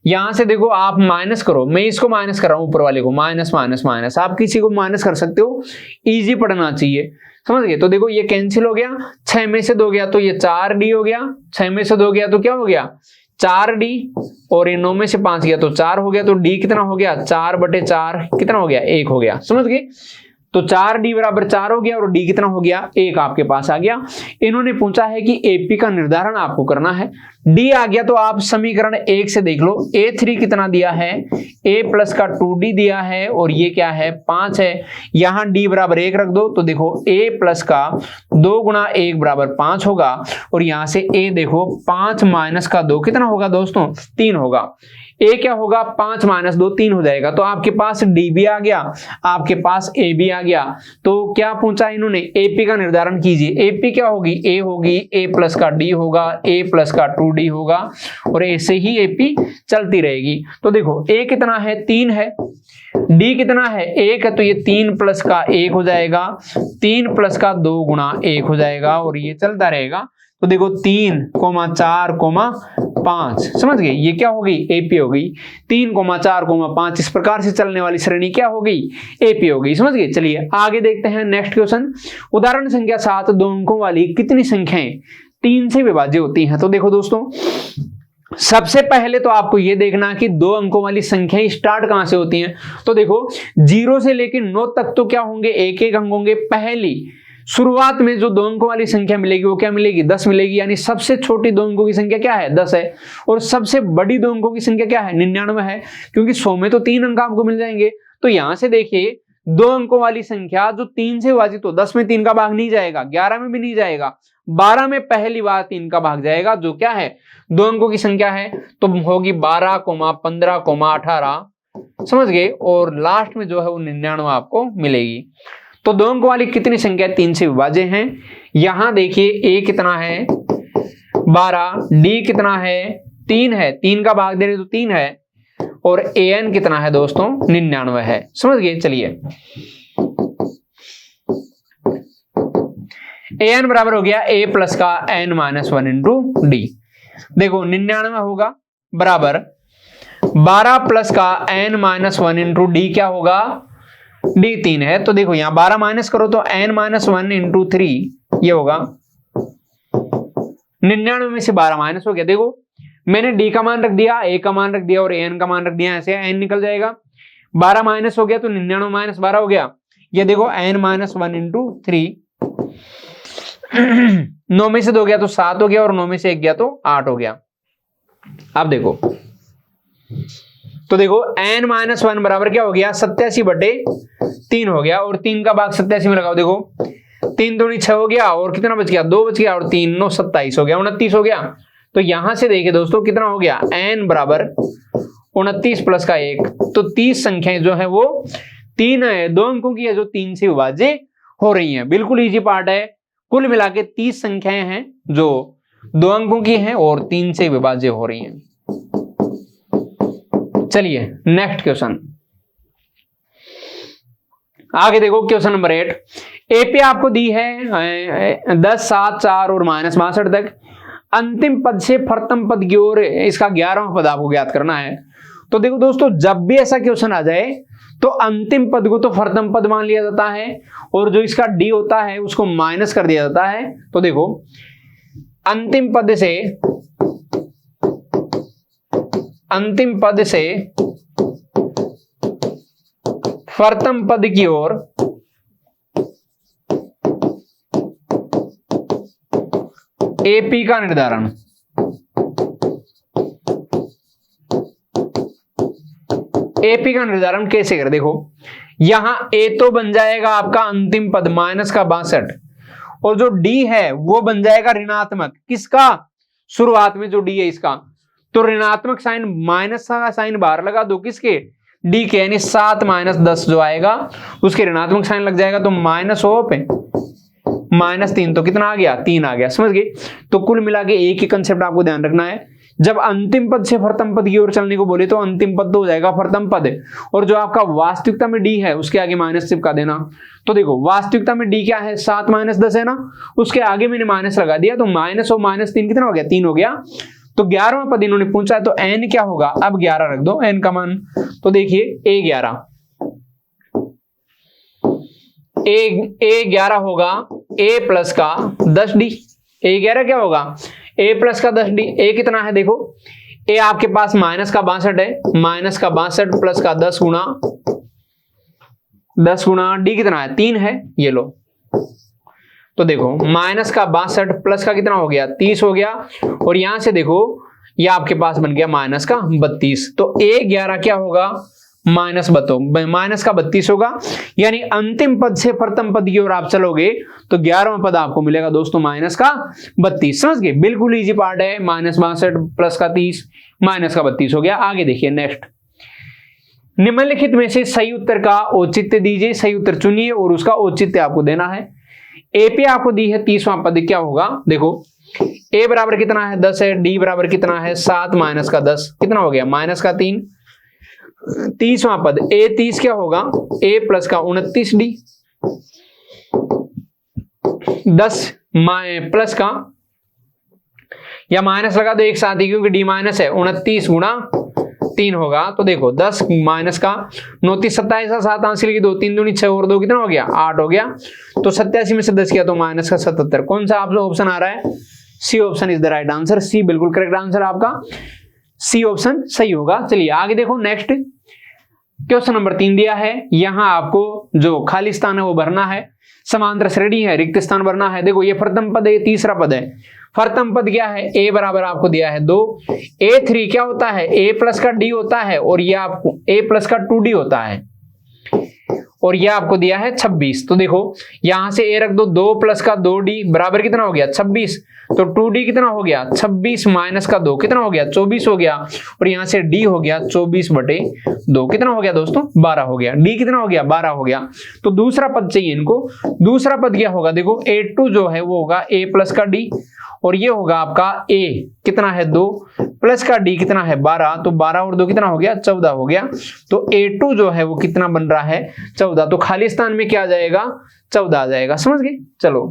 यहां से देखो आप माइनस करो, मैं इसको माइनस कर रहा हूं ऊपर वाले को, माइनस माइनस माइनस, आप किसी को माइनस कर सकते हो, इजी पढ़ना चाहिए, समझ गए। तो देखो ये कैंसिल हो गया, 6 में से 2 गया तो ये 4d हो गया, 6 में से 2 गया तो क्या हो गया 4d, और ये 9 में से 5 गया तो 4 हो गया, तो d कितना हो गया 4 बटे 4 कितना हो गया 1 हो गया, समझ गए। तो 4d बराबर 4 हो गया, और d कितना हो गया 1 आपके पास आ गया। इन्होंने पूछा है कि एपी का निर्धारण आपको करना है, d आ गया तो आप समीकरण 1 से देख लो, a3 कितना दिया है a प्लस का 2d दिया है, और ये क्या है 5 है, यहां d बराबर 1 रख दो, तो देखो a प्लस का 2 गुणा 1 बराबर 5 होगा, और यहां से a देखो 5 माइनस का 2 कितना होगा दोस्तों 3 होगा, ए क्या होगा 5 माइनस 2 3 हो जाएगा। तो आपके पास डी भी आ गया, आपके पास ए भी आ गया। तो क्या पूछा इन्होंने, एपी का निर्धारण कीजिए। एपी क्या होगी, ए होगी, ए प्लस का डी होगा, ए प्लस का 2d होगा और ऐसे ही एपी चलती रहेगी। तो देखो ए कितना है 3 है, डी कितना है 1 है, तो ये 3 प्लस का 1 हो जाएगा, 3 प्लस का 2 गुणा 1 हो जाएगा और ये चलता रहेगा। तो देखो 3, 4, 5 समझ गए, ये क्या होगी एपी हो गई। 3, 4, 5 इस प्रकार से चलने वाली श्रेणी क्या हो गई, एपी हो गई। समझ गए। चलिए आगे देखते हैं नेक्स्ट क्वेश्चन। उदाहरण संख्या 7 दो अंकों वाली कितनी संख्याएं 3 से विभाज्य होती हैं। तो देखो दोस्तों, सबसे पहले तो आपको यह देखना कि दो अंकों वाली संख्याएं स्टार्ट कहां से होती हैं। तो देखो 0 से लेकर 9 तक तो क्या होंगे, एक एक अंक होंगे। पहली शुरुआत में जो दो अंकों वाली संख्या मिलेगी वो क्या मिलेगी, 10 मिलेगी। यानी सबसे छोटी दो अंकों की संख्या क्या है, 10 है। और सबसे बड़ी दो अंकों की संख्या क्या है, 99 है, क्योंकि 100 में तो 3 अंक आपको मिल जाएंगे। तो यहां से देखिए दो अंकों वाली संख्या जो 3 से विभाजित हो, 10 में 3 का भाग नहीं जाएगा, 11 में भी नहीं जाएगा, 12 में पहली बार 3 का भाग जाएगा, जो क्या है दो अंकों की संख्या है। तो होगी 12, 15, 18 समझ गए। और लास्ट में जो है वो 99 आपको मिलेगी। तो दो अंक वाली कितनी संख्या 3 से विभाज्य हैं। यहां देखिए ए कितना है 12, डी कितना है 3 है, 3 का भाग दे रहे तो 3 है, और ए एन कितना है दोस्तों 99 है। समझ गए। चलिए ए एन बराबर हो गया ए प्लस का एन माइनस 1 इंटू डी। देखो 99 होगा बराबर 12 प्लस का एन माइनस 1 इंटू डी क्या होगा, डी 3 है। तो देखो यहां 12 माइनस करो तो n माइनस 1 इंटू 3 ये होगा 99 में से 12 माइनस हो गया। देखो मैंने d का मान रख दिया, a का मान रख दिया और an का मान रख दिया, ऐसे n निकल जाएगा। 12 माइनस हो गया तो 99 माइनस 12 हो गया। ये देखो n माइनस 1 इंटू 3 9 में से 2 गया तो 7 हो गया और 9 में से 1 गया तो 8 हो गया। अब देखो तो देखो n माइनस 1 बराबर क्या हो गया 87/3 हो गया, और 3 का भाग 87 में लगाओ। देखो 3 दूनी 6 हो गया और कितना बच गया 2 बच गया, और 3 9 27 हो गया, 29 हो गया। तो यहां से देखिए दोस्तों कितना हो गया n बराबर 29 प्लस का 1। तो 30 संख्याएं जो है वो 3 है, दो अंकों की है जो 3 से विभाज्य हो रही हैं। बिल्कुल इजी पार्ट है। कुल मिला के 30 संख्याएं हैं जो दो अंकों की हैं और 3 से विभाज्य हो रही हैं। चलिए नेक्स्ट क्वेश्चन आगे देखो। क्वेश्चन नंबर 8, एपी आपको दी है 10, 7, 4 और -62 तक। अंतिम पद से प्रथम पद की ओर इसका 11वां पद आपको ज्ञात करना है। तो देखो दोस्तों, जब भी ऐसा क्वेश्चन आ जाए तो अंतिम पद को तो प्रथम पद मान लिया जाता है और जो इसका डी होता है उसको माइनस कर दिया जाता है। तो देखो अंतिम पद से प्रथम पद की ओर एपी का निर्धारण। एपी का निर्धारण कैसे करें, देखो यहां ए तो बन जाएगा आपका अंतिम पद -62 और जो डी है वो बन जाएगा ऋणात्मक। किसका, शुरुआत में जो डी है इसका, तो ऋणात्मक साइन माइनस का साइन बाहर लगा दो, किसके, डी के, यानी 7 - 10 जो आएगा उसके ऋणात्मक साइन लग जाएगा। तो -3 तो कितना आ गया 3 आ गया। समझ गए। तो कुल मिला के एक ही कंसेप्ट आपको ध्यान रखना है। जब अंतिम पद से प्रथम पद की ओर चलने को बोले तो अंतिम पद तो हो जाएगा प्रथम पद, और जो आपका वास्तविकता में डी है उसके आगे माइनस चिपका देना। तो देखो वास्तविकता में डी क्या है 7 - 10 है ना, उसके आगे मैंने माइनस लगा दिया, तो माइनस और -3 कितना हो गया 3 हो गया। तो 11वां पद इन्होंने पूछा है तो n क्या होगा, अब 11 रख दो n का मान। तो देखिए A11 होगा a प्लस का 10d। A11 क्या होगा a प्लस का 10d। a कितना है देखो, a आपके पास -62 है, -62 प्लस का 10 गुणा d कितना है 3 है, ये लो। तो देखो -62 प्लस का कितना हो गया 30 हो गया, और यहां से देखो ये आपके पास बन गया -32। तो A11 क्या होगा माइनस का 32 होगा, यानी अंतिम पद से प्रथम पद की ओर आप चलोगे तो 11वां पद आपको मिलेगा दोस्तों माइनस का 32। समझ गए, बिल्कुल इजी पार्ट है। -62 प्लस का 30 माइनस का 32 हो गया। आगे देखिए नेक्स्ट, निम्नलिखित में से सही उत्तर का औचित्य दीजिए। सही उत्तर चुनिए और उसका औचित्य आपको देना है। ए पे आपको दी है 30वां पद, क्या होगा देखो, ए बराबर कितना है 10 है, डी बराबर कितना है 7 माइनस का 10 कितना हो गया माइनस का 3। 30वां पद ए 30 क्या होगा, ए प्लस का 29 डी, 10 प्लस का या माइनस लगा दो एक साथ ही क्योंकि डी माइनस है, 29 गुणा 3 होगा। तो देखो 10 माइनस का 29 27 का 7 हासिल की 2 3 दूनी 6 और 2 कितना हो गया 8 हो गया। तो 87 में से 10 किया तो माइनस का 77। कौन सा आप ऑप्शन आ रहा है, C option is the right answer. C बिल्कुल करेक्ट आंसर आपका, सी ऑप्शन सही होगा। चलिए आगे देखो नेक्स्ट, क्वेश्चन नंबर 3 दिया है। यहां आपको जो खाली स्थान है वो भरना है, समांतर श्रेणी है, रिक्त स्थान भरना है। देखो ये प्रथम पद है, तीसरा पद है। प्रथम पद क्या है, ए बराबर आपको दिया है 2, A3 क्या होता है A प्लस का D होता है और ये आपको A प्लस का 2D होता है और यह आपको दिया है 26। तो देखो यहां से A रख दो, 2 प्लस का 2D बराबर कितना हो गया 26। तो 2D कितना हो गया 26 माइनस का 2 कितना हो गया 24 हो गया और यहां से D हो गया 24/2 कितना हो गया दोस्तों 12 हो गया। D कितना हो गया 12 हो गया। तो दूसरा पद चाहिए इनको। दूसरा पद क्या होगा देखो, A2 जो है वो होगा A प्लस का D और ये होगा आपका A कितना है 2 प्लस का D कितना है 12। तो 12 और 2 कितना हो गया 14 हो गया। तो A2 जो है वो कितना बन रहा है 14। तो खाली स्थान में क्या आ जाएगा 14 आ जाएगा। समझ गए, चलो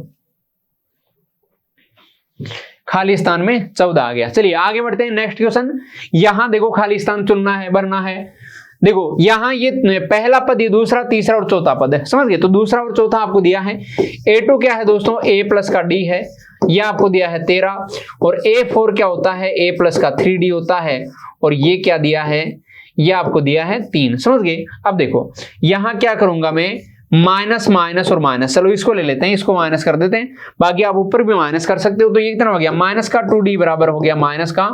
खाली स्थान में 14 आ गया। चलिए आगे बढ़ते हैं नेक्स्ट क्वेश्चन। यहां देखो खाली स्थान चुनना है, भरना है। देखो यहां ये पहला पद, ये दूसरा, तीसरा और चौथा पद है। समझ गए, तो दूसरा और चौथा आपको दिया है। A2 क्या है दोस्तों A प्लस का D है, यह आपको दिया है 13 और A4 क्या होता है A प्लस का 3D होता है और ये क्या दिया है, ये आपको दिया है 3। समझ गए। अब देखो यहां क्या करूंगा मैं, माइनस माइनस और माइनस, चलो इसको ले लेते हैं, इसको माइनस कर देते हैं, बाकी आप ऊपर भी माइनस कर सकते हो। तो ये कितना हो गया माइनस का 2D बराबर हो गया माइनस का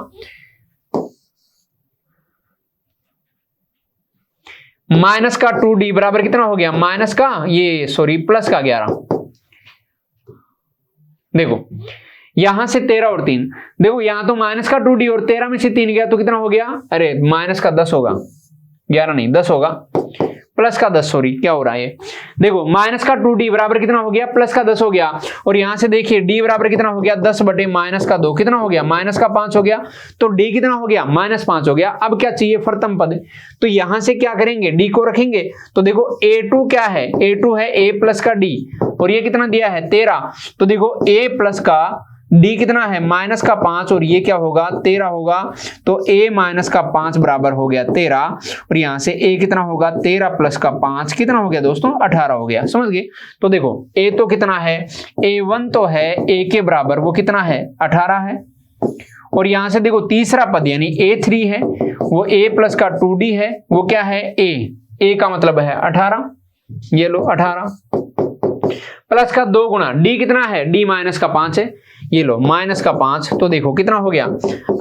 का 2D बराबर कितना हो गया माइनस का प्लस का 11। देखो यहां से 13 और 3, देखो यहां तो माइनस का 2D और 13 में से 3 गया तो कितना हो गया, अरे माइनस का 10 होगा, 11 नहीं 10 होगा, प्लस का 10 क्या हो रहा है। देखो माइनस का 2D बराबर कितना हो गया प्लस का 10 हो गया और यहां से देखिए D बराबर कितना हो गया 10 बटे माइनस का 2 कितना हो गया माइनस का 5 हो गया। तो D कितना हो गया -5 हो गया। अब क्या चाहिए प्रथम पद, तो यहां से क्या करेंगे D को रखेंगे। तो देखो A2 क्या है, A2 है A प्लस का D और ये कितना दिया है 13। तो देखो A प्लस का D कितना है -5 और ये क्या होगा 13 होगा। तो A माइनस का 5 बराबर हो गया 13 और यहां से A कितना होगा 13 प्लस का 5 कितना हो गया दोस्तों 18 हो गया। समझ गए। तो देखो A तो कितना है A1 तो है A के बराबर, वो कितना है 18 है और यहां से देखो तीसरा पद यानी A3 है वो A प्लस का 2D है, वो क्या है A का मतलब है 18, ये लो 18 प्लस का 2 गुणा D कितना है D माइनस का 5 है, ये लो माइनस का 5। तो देखो कितना हो गया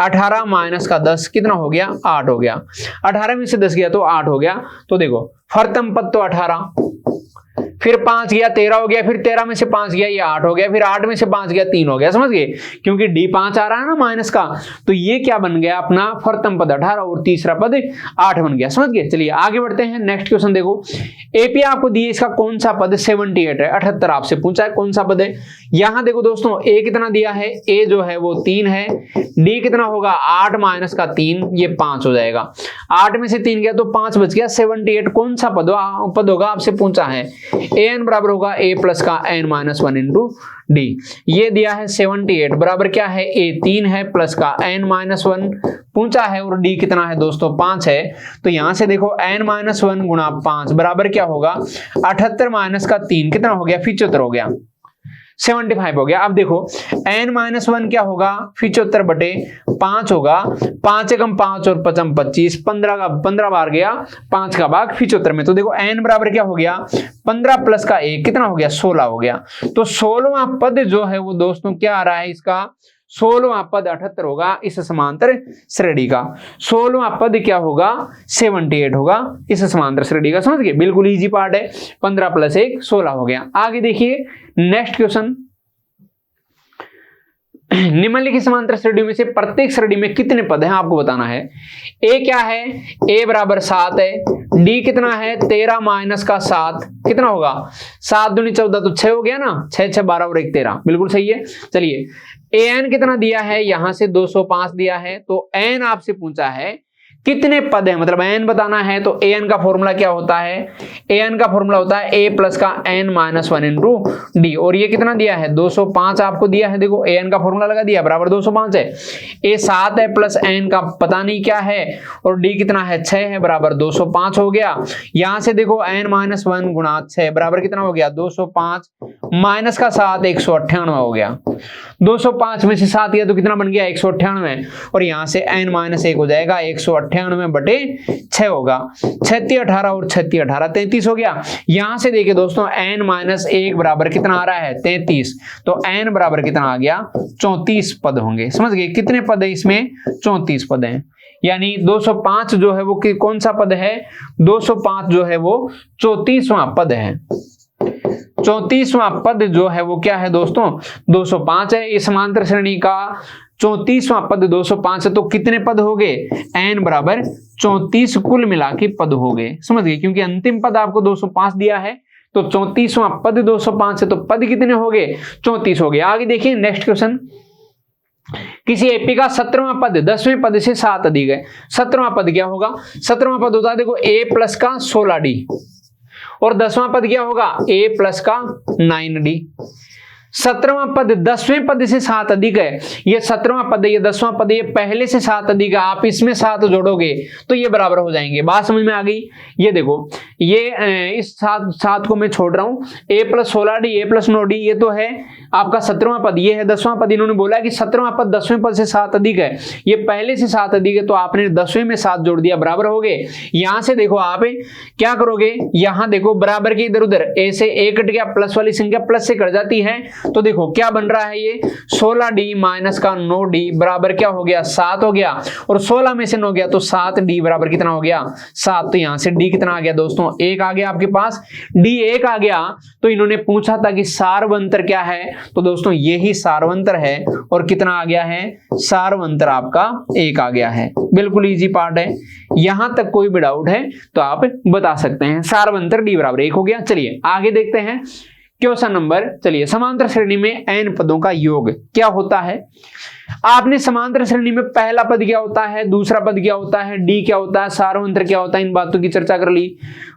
18 माइनस का 10 कितना हो गया 8 हो गया। 18 में से 10 गया तो 8 हो गया। तो देखो प्रथम पद तो 18, फिर 5 गया 13 हो गया, फिर 13 में से 5 गया ये 8 हो गया, फिर 8 में से 5 गया 3 हो गया। समझ गए, क्योंकि D 5 आ रहा है ना माइनस का, तो ये क्या बन गया अपना प्रथम पद 18 और तीसरा पद 8 बन गया। समझ गए। चलिए आगे बढ़ते हैं नेक्स्ट क्वेश्चन। देखो AP आपको दिए, इसका कौन सा पद 78 है, 78 आपसे पूछा है कौन सा पद है। यहां देखो दोस्तों A कितना दिया है, A जो है वो 3 है, D कितना होगा 8 माइनस का 3 ये 5 हो जाएगा। 8 में से 3 गया तो 5 बच गया। 78 कौन सा पद होगा आपसे पूछा है। an बराबर होगा A प्लस का n-1 इंटू D। ये दिया है 78 बराबर क्या है A 3 है प्लस का n-1 पूछा है और D कितना है दोस्तों 5 है। तो यहां से देखो n-1 गुणा 5 बराबर क्या होगा 78 माइनस का 3 कितना हो गया 75 हो गया, 75 हो गया। अब देखो n-1 क्या होगा 75 बटे 5 होगा, 5 एकम 5 और 5 25, 15 बार गया 5 का भाग 75 में। तो देखो n बराबर क्या हो गया 15 प्लस का 1 कितना हो गया 16 हो गया। तो 16वां पद जो है वो दोस्तों क्या आ रहा है इसका 16वां पद 78 होगा इस समांतर श्रेणी का। 16वां पद क्या होगा? 78 होगा इस समांतर श्रेणी का। समझ गए? बिल्कुल इजी पार्ट है। 15 + 1 16 हो गया। आगे देखिए नेक्स्ट क्वेश्चन। निम्नलिखित समांतर श्रेणी में से प्रत्येक श्रेणी में कितने पद हैं आपको बताना है। ए क्या है? ए बराबर 7 है। डी कितना है? 13 माइनस का 7 कितना होगा? 7 दूनी 14 तो 6 हो गया ना। 6 6 12 और 1 13 बिल्कुल सही है। चलिए ए एन कितना दिया है? यहां से 205 दिया है। तो एन आपसे पूछा है कितने पद है, मतलब एन बताना है। तो ए एन का फॉर्मूला क्या होता है? ए एन का फॉर्मूला होता है ए प्लस का एन माइनस 1 इंटू डी। और ये कितना दिया है? 205 आपको दिया है। देखो ए एन का फॉर्मूला लगा दिया बराबर 205 है। ए 7 है प्लस एन का पता नहीं क्या है और डी कितना है? 6 है बराबर 205 हो गया। यहां से देखो एन माइनस 1 गुणा 6 बराबर कितना हो गया? 205 माइनस का 7 198 हो गया। 205 में से 7 गया तो कितना बन गया? 198। और यहां से एन माइनस 1 हो जाएगा 198 बटे 6 होगा। 36 18 और 36 18 33 हो गया। यहां से देखिए दोस्तों एन माइनस 1 बराबर कितना आ रहा है? 33। तो एन बराबर कितना आ गया? 34 पद होंगे। समझ गए? कितने पद है इसमें? 34 पद हैं। यानी 205 जो है वो कौन सा पद है? 205 जो है वो 34वां पद है। 34वां पद जो है वो क्या है दोस्तों? 205 है। इस समांतर श्रेणी का 34वां पद 205 है। तो कितने पद हो गए? एन बराबर 34 कुल मिला के पद हो गए। समझ गए? क्योंकि अंतिम पद आपको 205 दिया है तो 34वां पद 205 है। तो पद कितने हो गए? 34 हो गए। आगे देखिए नेक्स्ट क्वेश्चन। किसी एपी का 17वां पद 10वें पद से 7 अधिक है। 17वां पद क्या होगा? 17वां पद होता है देखो ए प्लस का 16d और 10वां पद क्या होगा? ए प्लस का 9d। 17वां पद 10वें पद से 7 अधिक है। ये 17वां पद है, ये 10वां पद है, ये पहले से 7 अधिक है। आप इसमें 7 जोड़ोगे तो ये बराबर हो जाएंगे। बात समझ में आ गई? ये देखो ये इस 7 को मैं छोड़ रहा हूं। ए प्लस 16d ए प्लस 9d ये तो है आपका 17वां पद, ये है 10वां पद। इन्होंने बोला कि 17वां पद 10वें पद से 7 अधिक है, ये पहले से 7 अधिक है तो आपने 10वें में 7 जोड़ दिया, बराबर हो गए। यहां से देखो आप क्या करोगे? यहां देखो बराबर के इधर उधर ए से ए कट गया, प्लस वाली संख्या प्लस से कट जाती है। तो देखो क्या बन रहा है? ये 16d माइनस का 9d बराबर क्या हो गया? 7 हो गया। और 16 में से 9 गया तो 7d बराबर कितना हो गया? 7। तो यहां से d कितना आ गया दोस्तों? 1 आ गया आपके पास। d 1 आ गया। तो इन्होंने पूछा था कि सारवंतर क्या है, तो दोस्तों यही सारवंतर है। और कितना आ गया है? सारवंतर आपका 1 आ गया है। बिल्कुल इजी पार्ट है। यहां तक कोई भी डाउट है तो आप बता सकते हैं। सारवंतर d बराबर 1 हो गया। चलिए आगे देखते हैं क्वेश्चन नंबर। चलिए समांतर श्रेणी में n पदों का योग क्या होता है? आपने समांतर श्रेणी में पहला पद क्या होता है, दूसरा पद क्या होता है, डी क्या होता है, सारवंतर क्या होता है, इन बातों की चर्चा कर ली।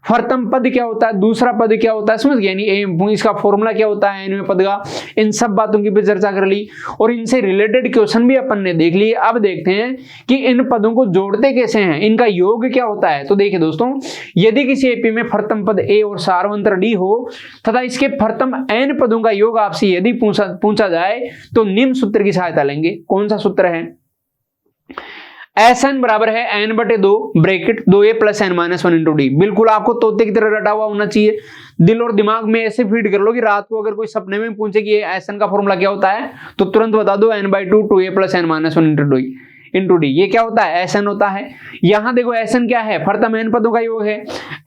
प्रथम पद क्या होता है, दूसरा पद क्या होता है, समझ गए? यानी इसका फॉर्मूला क्या होता है nवें पद का, इन सब बातों की भी चर्चा कर ली और इनसे रिलेटेड क्वेश्चन भी अपन ने देख लिए। अब देखते हैं कि इन पदों को जोड़ते कैसे हैं, इनका योग क्या होता है। तो देखिए दोस्तों, यदि किसी एपी में प्रथम पद ए और सारवंतर डी हो तथा इसके प्रथम n पदों का योग आपसे यदि पूछा जाए तो निम्न सूत्र की सहायता लेंगे। कौन सा सूत्र है? Sn बराबर है n/2 bracket 2a plus n minus 1 into D. बिल्कुल आपको तोते की तरह रटा हुआ होना चाहिए। दिल और दिमाग में ऐसे फीड कर लो कि रात को अगर कोई सपने में पूछे कि Sn का फॉर्मूला क्या होता है तो तुरंत बता दो n/2 2a plus n minus 1 into D. ये क्या होता है? Sn होता है। यहां देखो Sn क्या है? प्रथम n पदों का योग है।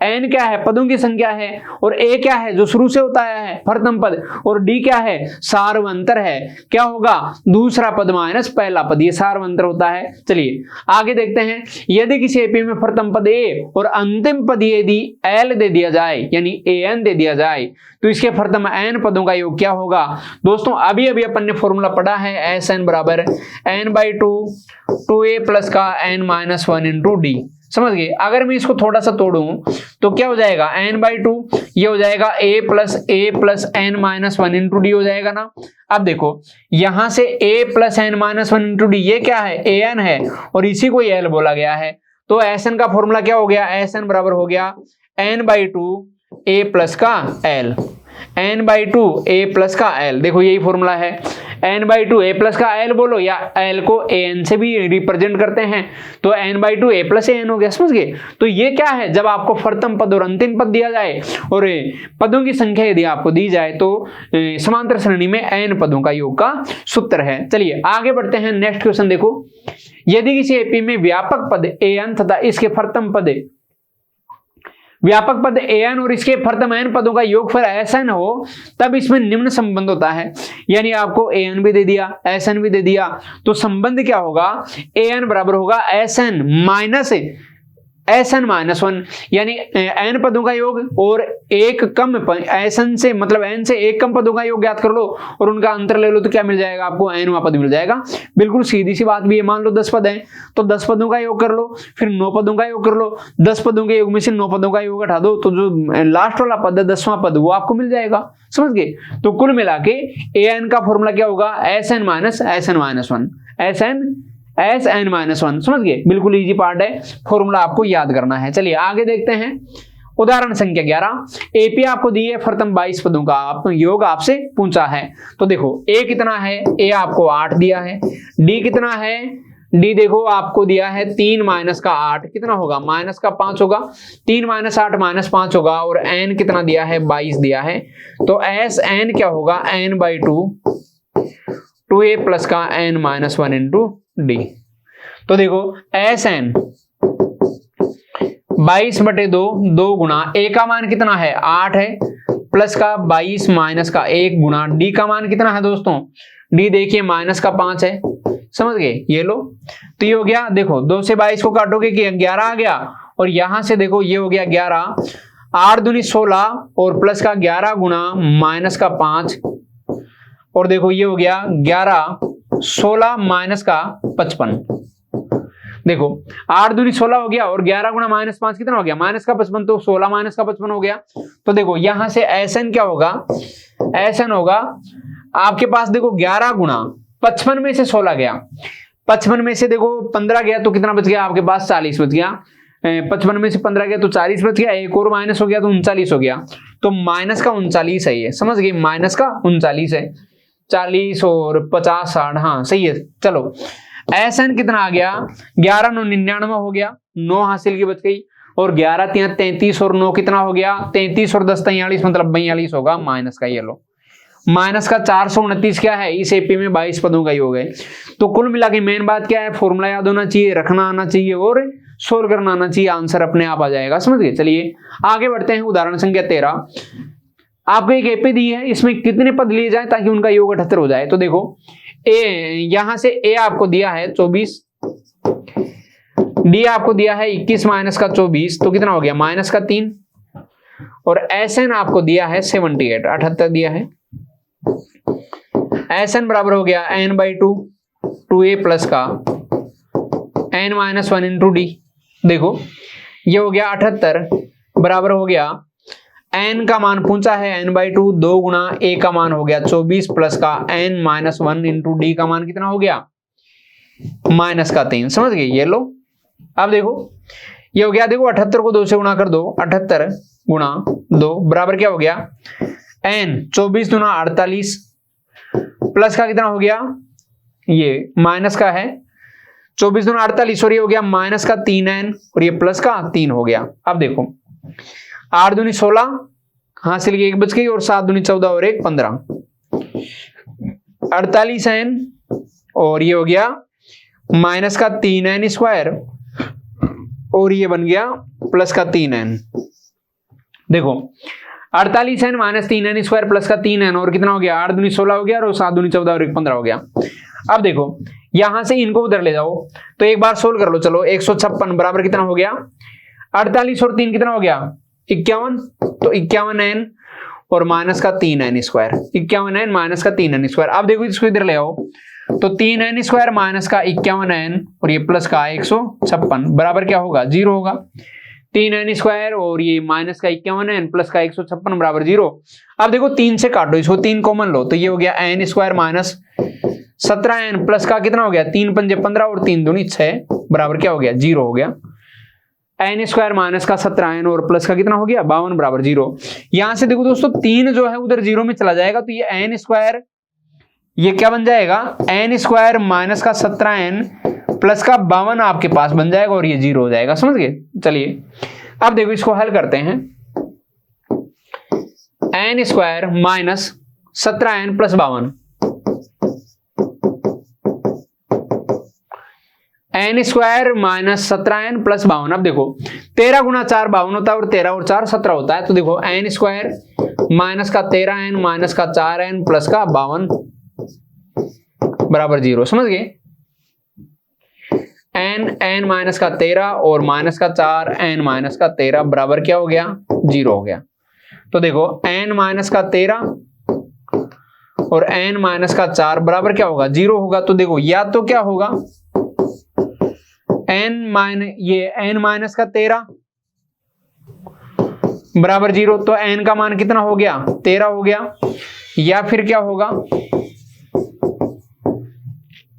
n क्या है? पदों की संख्या है। और a क्या है? जो शुरू से होता है प्रथम पद। और d क्या है? सारवंतर है। क्या होगा? दूसरा पद माइनस पहला पद, ये सारवंतर होता है। चलिए आगे देखते हैं। यदि किसी एपी में प्रथम पद a और अंतिम पद यदि l दे दिया जाए यानी an दे दिया जाए तो इसके प्रथम n पदों का योग क्या होगा? दोस्तों अभी अभी अपन ने फॉर्मूला पढ़ा है Sn बराबर n/2 2a प्लस का n माइनस 1 इंटू डी। समझ गए? अगर मैं इसको थोड़ा सा तोड़ूं तो क्या हो जाएगा? n/2 ये हो जाएगा a plus n minus 1 into D हो जाएगा ना। अब देखो यहां से a plus n minus 1 into D ये क्या है? an है और इसी को l बोला गया है। तो Sn का फॉर्मूला क्या हो गया? Sn बराबर हो गया n/2 a प्लस का l, n/2 a प्लस का l। देखो यही फॉर्मूला है n/2 a प्लस का l बोलो या l को an से भी रिप्रेजेंट करते हैं तो n/2 a प्लस an हो गया, समझ गए। तो ये क्या है, जब आपको प्रथम पद और अंतिम पद दिया जाए और पदों की संख्या यदि आपको दी जाए तो समांतर श्रेणी में n पदों का योग का सूत्र है। चलिए आगे बढ़ते हैं, नेक्स्ट क्वेश्चन देखो। यदि किसी एपी में व्यापक पद an तथा इसके प्रथम पद व्यापक पद an और इसके प्रथम n पदों का योगफल Sn हो तब इसमें निम्न संबंध होता है। यानी आपको an भी दे दिया, Sn भी दे दिया, तो संबंध क्या होगा, an बराबर होगा Sn माइनस Sn माइनस 1, यानी n पदों का योग और एक कम Sn से मतलब n से एक कम पदों का योग ज्ञात कर लो और उनका अंतर ले लो तो क्या मिल जाएगा आपको, nवां पद मिल जाएगा। बिल्कुल सीधी सी बात भी है। मान लो 10 पद हैं तो 10 पदों का योग कर लो, फिर 9 पदों का योग कर लो, 10 पदों के योग में से 9 पदों का योग हटा दो तो जो लास्ट वाला पद है 10वां पद वो आपको मिल जाएगा, समझ गए। तो कुल मिला के an का फॉर्मूला क्या होगा, Sn minus Sn minus 1, Sn minus 1, समझ गए। बिल्कुल इजी पार्ट है, फॉर्मूला आपको याद करना है। चलिए आगे देखते हैं, उदाहरण संख्या 11। एपी आपको दी है प्रथम 22 पदों का योग आपसे पूछा है। तो देखो a कितना है, a आपको 8 दिया है, d कितना है, d देखो आपको दिया है 3 माइनस का 8 कितना होगा, माइनस का 5 होगा, 3 माइनस 8 माइनस 5 होगा, और n कितना दिया है 22 दिया है। तो Sn क्या होगा, n/2 2a प्लस का n माइनस 1 इंटू डी। तो देखो Sn 22/2 2 गुना a का मान कितना है 8 है, प्लस का 22 माइनस का 1 गुना d का मान कितना है दोस्तों, d देखिए माइनस का 5 है, समझ गए। ये लो तो ये हो गया, देखो 2 से 22 को काटोगे कि 11 आ गया, और यहां से देखो ये हो गया 11, 8 दूनी 16 और प्लस का 11 गुना माइनस का 5, और देखो ये हो गया 11 16 माइनस का 55। देखो 8 दूनी 16 हो गया और 11 गुना माइनस 5 कितना हो गया, माइनस का 55, तो 16 माइनस का 55 हो गया। तो देखो यहां से Sn क्या होगा, Sn होगा आपके पास देखो 11 गुना 55 में से 16 गया, 55 में से देखो 15 गया तो कितना बच गया आपके पास, 40 बच गया। 55 में से 15 गया तो 40 बच गया, एक और माइनस हो गया तो 39 हो गया। तो माइनस का 39 है ये, समझ गए, माइनस का 39 है, 40 और 50 60, हाँ सही है। चलो Sn कितना आ गया, 11 9 99 हो गया, 9 हासिल की बच गई, और 11 3 33 और 9 कितना हो गया 33 और 10 43 मतलब 42 होगा माइनस का। ये लो माइनस का 429 क्या है, इस एपी में 22 पदों का योग है। तो कुल मिला के मेन बात क्या है, फॉर्मूला याद होना चाहिए, रखना आना चाहिए और सोल्व करना आना चाहिए, आंसर अपने आप आ जाएगा, समझ गए। चलिए आगे बढ़ते हैं, उदाहरण संख्या 13। आपको एक एपी दी है, इसमें कितने पद लिए जाए ताकि उनका योग 78 हो जाए। तो देखो यहां से a आपको दिया है 24, d आपको दिया है 21 माइनस का 24 तो कितना हो गया माइनस का 3, और Sn आपको दिया है 78 78 दिया है। Sn बराबर हो गया n/2 2a प्लस का n माइनस 1 इंटू डी। देखो ये हो गया 78 बराबर हो गया n का मान पूछा है n/2 2 गुना a का मान हो गया 24 प्लस का n माइनस 1 इंटू डी का मान कितना हो गया माइनस का 3, समझ गए। ये लो अब देखो ये हो गया, देखो 78 को 2 से गुणा कर दो, 78 गुणा 2 बराबर क्या हो गया n 24 दूना 48 प्लस का कितना हो गया, ये माइनस का है 24 दूना 48 और ये हो गया माइनस का 3n और ये प्लस का 3 हो गया। अब देखो 8 दूनी 16 हासिल की 1 बच गई, और 7 दूनी 14 और 1 15 48n और ये हो गया माइनस का 3n स्क्वायर और ये बन गया प्लस का 3n। देखो 48n minus 3n square plus का 3n और कितना हो गया 8 दूनी 16 हो गया और 7 दूनी 14 और 1 15 हो गया। अब देखो यहां से इनको उधर ले जाओ तो एक बार सोल्व कर लो, चलो 156 बराबर कितना हो गया 48 और 3 कितना हो गया 51, तो 51n और माइनस का 3n स्क्वायर, 51n माइनस का 3n स्क्वायर। अब देखो इसको इधर ले आओ तो 3n स्क्वायर माइनस का 51n और ये प्लस का 156 बराबर क्या होगा 0 होगा। 3n स्क्वायर और ये माइनस का 51n प्लस का 156 बराबर 0। अब देखो 3 से काटो इसको, 3 कॉमन लो तो ये हो गया n square minus 17n plus का कितना हो गया 3 पंजे 15 और 3 दूनी 6 बराबर क्या हो गया 0 हो गया। n स्क्वायर माइनस का 17n और प्लस का कितना हो गया 52 बराबर 0। यहां से देखो दोस्तों 3 जो है उधर 0 में चला जाएगा तो ये n स्क्वायर ये क्या बन जाएगा, एन स्क्वायर माइनस का 17n प्लस का 52 आपके पास बन जाएगा और ये 0 हो जाएगा। समझ गए। चलिए अब देखो इसको हल करते हैं। N square minus 17n plus 52, n square minus 17n plus 52। अब देखो 13 गुना 4 52 होता है और 13 और 4 17 होता है। तो देखो एन स्क्वायर माइनस का 13n माइनस का 4n प्लस का 52 बराबर 0। समझ गए। एन माइनस का 13 और माइनस का 4 एन माइनस का 13 बराबर क्या हो गया, 0 हो गया। तो देखो एन माइनस का 13 और एन माइनस का 4 बराबर क्या होगा, 0 होगा। तो देखो या तो क्या होगा, एन माइनस का 13 बराबर 0, तो एन का मान कितना हो गया, 13 हो गया। या फिर क्या होगा,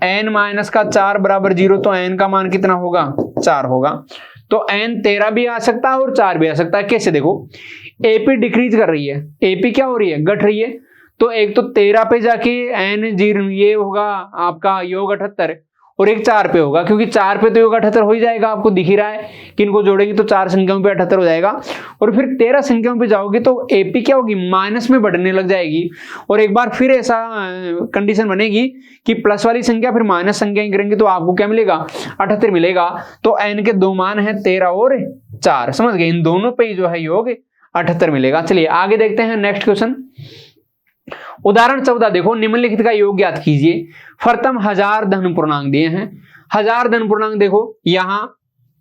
एन माइनस का 4 बराबर 0, तो एन का मान कितना होगा, 4 होगा। तो एन 13 भी आ सकता है और 4 भी आ सकता है। कैसे, देखो एपी डिक्रीज कर रही है, एपी क्या हो रही है, घट रही है। तो एक तो 13 पे जाके एन 0 ये होगा आपका योग 78 और एक 4 पे होगा, क्योंकि 4 पे तो योग 78 हो ही जाएगा, आपको दिख ही रहा है कि इनको जोड़ेंगे तो 4 संख्याओं पे 78 हो जाएगा। और फिर 13 संख्याओं पे जाओगे तो एपी क्या होगी, माइनस में बढ़ने लग जाएगी। और एक बार फिर ऐसा कंडीशन बनेगी कि प्लस वाली संख्या फिर माइनस संख्या करेंगे तो आपको क्या मिलेगा, 78 मिलेगा। तो एन के दो मान है 13 और 4। समझ गए। इन दोनों पे जो है योग 78 मिलेगा। चलिए आगे देखते हैं नेक्स्ट क्वेश्चन। उदाहरण 14 देखो, निम्नलिखित का योग ज्ञात कीजिए। प्रथम 1000 धन पूर्णांक दिए हैं। 1000 धन पूर्णांक, देखो यहां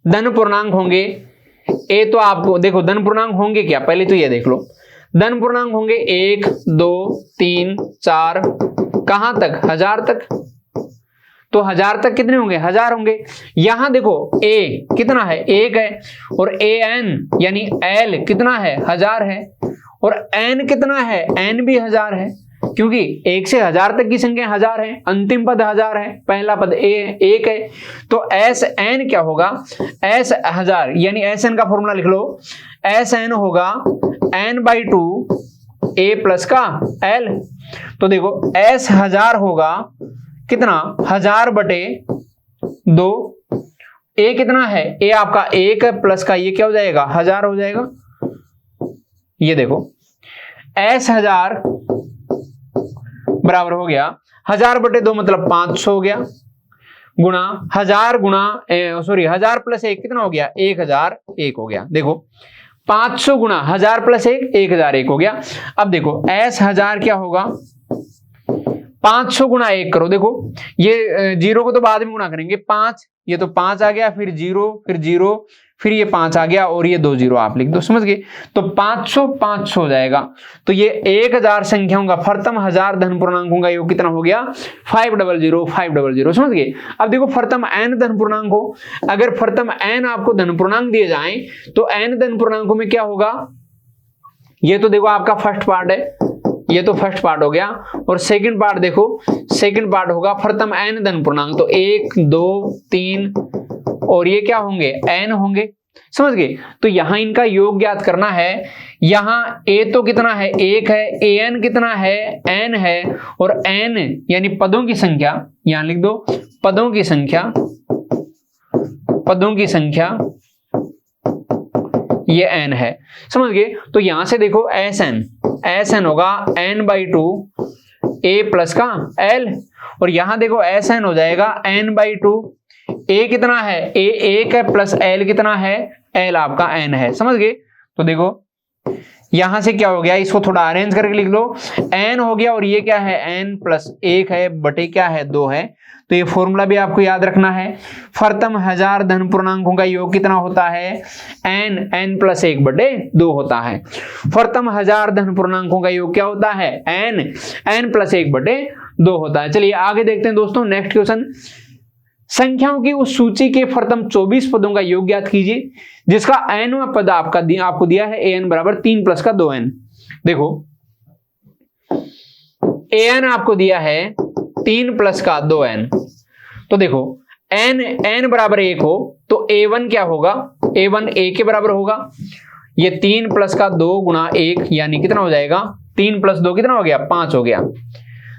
धन पूर्णांक होंगे, ए तो आपको देखो धन पूर्णांक होंगे क्या, पहले तो ये देख लो। धन पूर्णांक होंगे 1 2 3 4, कहां तक, 1000 तक। तो 1000 तक कितने होंगे, 1000 होंगे। यहां देखो ए कितना है, 1 है, और ए एन यानी एल कितना है, 1000 है, और एन कितना है, एन भी 1000 है, क्योंकि 1 से 1000 तक की संख्या 1000 है। अंतिम पद 1000 है, पहला पद ए 1 है। तो एस एन क्या होगा, एस 1000 यानी एस एन का फॉर्मूला लिख लो। एस एन होगा n/2 ए प्लस का एल। तो देखो एस 1000 होगा कितना, 1000 बटे 2। ए कितना है, ए आपका 1 प्लस का ये क्या हो जाएगा, 1000 हो जाएगा। ये देखो एस 1000 बराबर हो गया 1000 बटे 2 मतलब 500 हो गया, गुणा 1000 गुणा 1000 प्लस 1 कितना हो गया, 1001 हो गया। देखो 500 गुणा 1000 प्लस 1 1001 हो गया। अब देखो एस 1000 क्या होगा, 500 गुणा 1 करो। देखो ये 0 को तो बाद में गुणा करेंगे, 5 ये तो 5 आ गया, फिर 0 फिर 0 फिर ये 5 आ गया और ये 2 0 आप लिख दो। समझ गए। तो 500 500 हो जाएगा। तो ये 1000 संख्याओं का प्रथम 1000 धन पूर्णांकों का योग कितना हो गया, 500 500। समझ गए। अब देखो प्रथम n धन पूर्णांक हो, अगर प्रथम n आपको धन पूर्णांक दिए जाएं तो n धन पूर्णांकों में क्या होगा, ये तो देखो आपका फर्स्ट पार्ट है, ये तो फर्स्ट पार्ट हो गया। और सेकंड पार्ट देखो, सेकंड पार्ट होगा प्रथम n धन पूर्णांक, तो 1 2 3 और ये क्या होंगे, n होंगे। समझ गए। तो यहां इनका योग ज्ञात करना है। यहां a तो कितना है, 1 है, an कितना है, n है, और n यानी पदों की संख्या, यहां लिख दो पदों की संख्या, पदों की संख्या ये n है। समझ गए। तो यहां से देखो एस एन होगा n/2 a प्लस का l, और यहां देखो एस एन हो जाएगा n/2 a कितना है, a 1 है प्लस l कितना है, l आपका n है। समझ गए। तो देखो यहां से क्या हो गया, इसको थोड़ा अरेंज करके लिख लो। n हो गया और ये क्या है, n प्लस 1 है बटे क्या है, 2 है। तो ये फॉर्मूला भी आपको याद रखना है। प्रथम 1000 धन पूर्णांकों का योग कितना होता है, n प्लस 1 बटे 2 होता है। प्रथम 1000 धन पूर्णांकों का योग क्या होता है, n प्लस 1 बटे 2 होता है। चलिए आगे देखते हैं दोस्तों नेक्स्ट क्वेश्चन। संख्याओं की उस सूची के प्रथम 24 पदों का योग ज्ञात कीजिए जिसका nवां पद आपको दिया है an बराबर 3 प्लस का 2n। देखो an आपको दिया है 3 प्लस का 2n। तो देखो n बराबर 1 हो तो a1 क्या होगा, a1 a के बराबर होगा। ये 3 प्लस का 2 गुणा 1 यानी कितना हो जाएगा, 3 प्लस 2 कितना हो गया, 5 हो गया।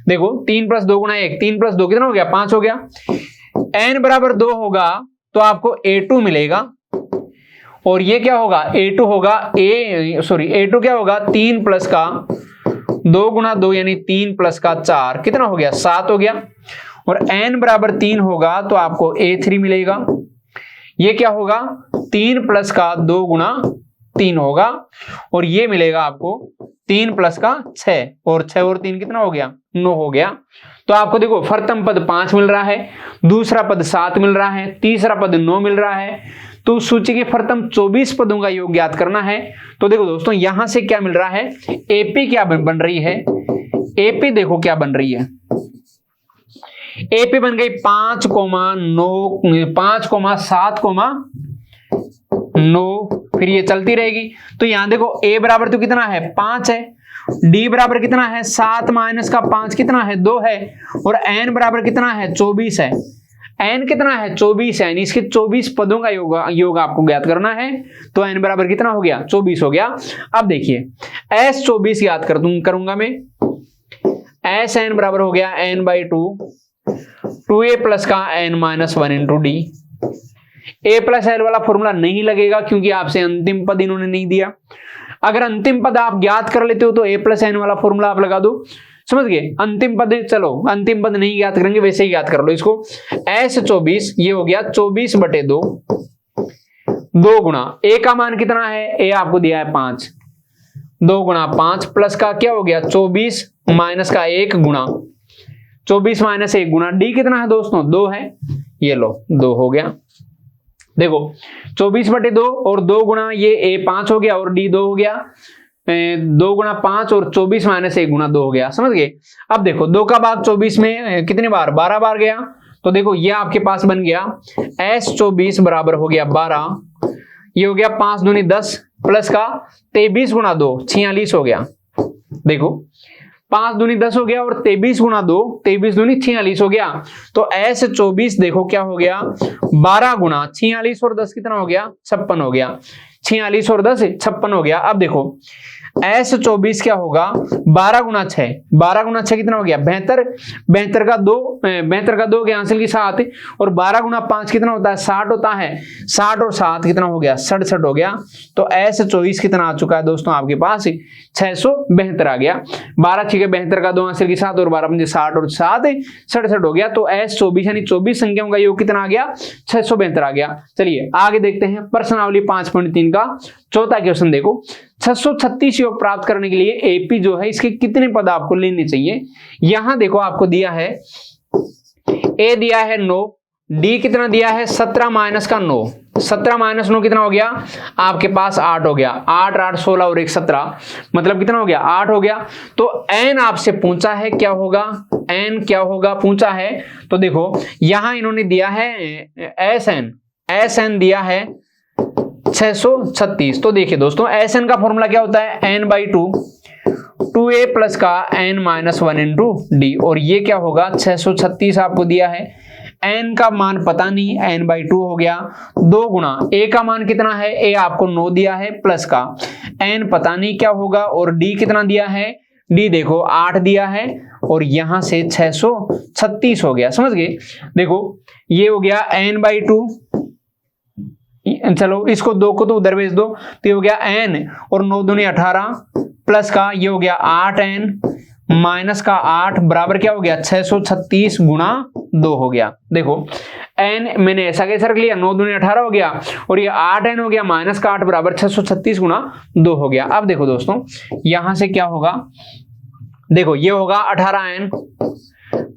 देखो 3 + 2 × 1, 3 + 2 कितना हो गया 5 हो गया। n बराबर 2 होगा तो आपको a2 मिलेगा और ये क्या होगा a2 होगा a2 क्या होगा 3 प्लस का 2 × 2 यानी 3 प्लस का 4 कितना हो गया 7 हो गया। और n बराबर 3 होगा तो आपको a3 मिलेगा। ये क्या होगा 3 प्लस का 2 × 3 होगा और ये मिलेगा आपको 3 प्लस का 6 और 6 और 3 कितना हो गया 9 हो गया। तो आपको देखो प्रथम पद 5 मिल रहा है, दूसरा पद 7 मिल रहा है, तीसरा पद 9 मिल रहा है। तो सूची के प्रथम 24 पदों का योग ज्ञात करना है। तो देखो दोस्तों यहां से क्या मिल रहा है एपी क्या बन रही है, एपी देखो क्या बन रही है, एपी बन गई 5,7,9 फिर ये चलती रहेगी। तो यहां देखो a बराबर तो कितना है 5 है, d बराबर कितना है 7 माइनस का 5 कितना है 2 है और n बराबर कितना है 24 है। n कितना है 24 है यानी इसके 24 पदों का योग आपको ज्ञात करना है। तो n बराबर कितना हो गया 24 हो गया। अब देखिए s 24 याद करूंगा मैं, s n बराबर हो गया n/2 2a प्लस का n - 1 × d। a plus L वाला फॉर्मूला नहीं लगेगा क्योंकि आपसे अंतिम पद इन्होंने नहीं दिया। अगर अंतिम पद आप ज्ञात कर लेते हो तो a प्लस n वाला फॉर्मूला आप लगा दो, समझ गए। अंतिम पद चलो अंतिम पद नहीं ज्ञात करेंगे वैसे ही ज्ञात कर लो इसको। s 24 ये हो गया 24/2 2 गुणा a का मान कितना है a आपको दिया है 5, 2 × 5 प्लस का क्या हो गया 24 माइनस का 1 गुणा 24 माइनस 1 गुणा d कितना है दोस्तों 2 है, ये लो 2 हो गया। देखो 24/2 और 2 गुणा ये a 5 हो गया और d 2 हो गया, 2 × 5 और 24 माइनस 1 गुणा 2 हो गया, समझ गए। अब देखो 2 का भाग 24 में कितने बार 12 बार गया। तो देखो ये आपके पास बन गया s 24 बराबर हो गया 12, ये हो गया 5 दूनी 10 प्लस का 23 × 2 46 हो गया। देखो 5 दूनी 10 हो गया और 23 × 2 23 दूनी 46 हो गया। तो s 24 देखो क्या हो गया 12 गुणा 46 और 10 कितना हो गया 56 हो गया, 46 और 10 56 हो गया। अब देखो s 24 क्या होगा 12 × 6, 12 × 6 कितना हो गया 72, 72 का 2 के आंसर की 7 और 12 × 5 कितना होता है 60 होता है, 60 और 7 कितना हो गया 67 हो गया। तो s 24 कितना आ चुका है दोस्तों आपके पास 672 आ गया। 12 × 6 = 72 का 2 आंसर की 7 और 12 × 60 और 7 67 हो गया। तो s 24 यानी 24 संख्याओं का योग कितना आ गया 672 आ गया। चलिए आगे देखते हैं प्रश्नावली 5.3 का चौथा क्वेश्चन। देखो 636 योग प्राप्त करने के लिए एपी जो है इसके कितने पद आपको लेने चाहिए। यहां देखो आपको दिया है ए दिया है 9, डी कितना दिया है 17 माइनस का 9, 17 माइनस 9 कितना हो गया आपके पास 8 हो गया, 8 8 16 और 1 17 मतलब कितना हो गया 8 हो गया। तो एन आपसे पूछा है क्या होगा, एन क्या होगा पूछा है। तो देखो यहां इन्होंने दिया है एस एन दिया है 636। तो देखिए दोस्तों एस एन का फॉर्मूला क्या होता है n/2 2a प्लस का n - 1 × d और ये क्या होगा 636 आपको दिया है। n का मान पता नहीं n/2 हो गया, 2 गुणा a का मान कितना है a आपको 9 दिया है प्लस का n पता नहीं क्या होगा और d कितना दिया है d देखो 8 दिया है और यहां से 636 हो गया, समझ गए। देखो ये हो गया n/2, चलो इसको 2 को तो उधर भेज दो तो ये हो गया n और 9 दूनी 18 प्लस का ये हो गया 8n माइनस का 8 बराबर क्या हो गया 636 गुणा 2 हो गया। देखो n मैंने ऐसा कैसे रख लिया 9 दूनी 18 हो गया और ये 8n हो गया माइनस का 8 बराबर 636 गुणा 2 हो गया। अब देखो दोस्तों यहां से क्या होगा, देखो ये होगा 18n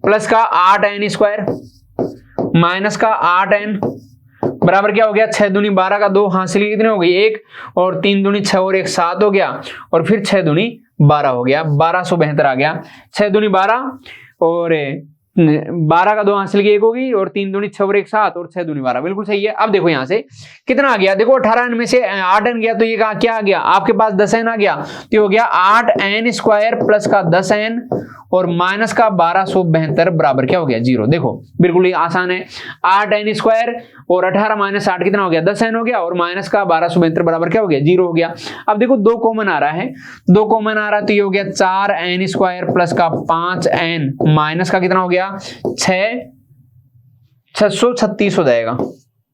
प्लस का 8n² माइनस का 8n बराबर क्या हो गया 6 दूनी 12 का 2 हासिल कितने हो गई 1 और 3 दूनी 6 और 1 7 हो गया और फिर 6 दूनी 12 हो गया 1272 आ गया। 6 दूनी 12 और 12 का 2 हासिल की 1 होगी और 3 दूनी 6 और 1 7 और 6 दूनी 12 बिल्कुल सही है। अब देखो यहां से कितना आ गया, देखो 18n में से 8n गया तो ये क्या आ गया आपके पास 10n आ गया तो ये हो गया 8n² प्लस का 10n और माइनस का 1272 बराबर क्या हो गया 0। देखो बिल्कुल ही आसान है, 8n² और 18 माइनस 8 कितना हो गया 10n हो गया, और माइनस का 1272 बराबर क्या हो गया 0 हो गया। अब देखो 2 कॉमन आ रहा है, 2 कॉमन आ रहा है तो ये हो गया 4n² प्लस का 5n माइनस का कितना हो गया 636 हो जाएगा,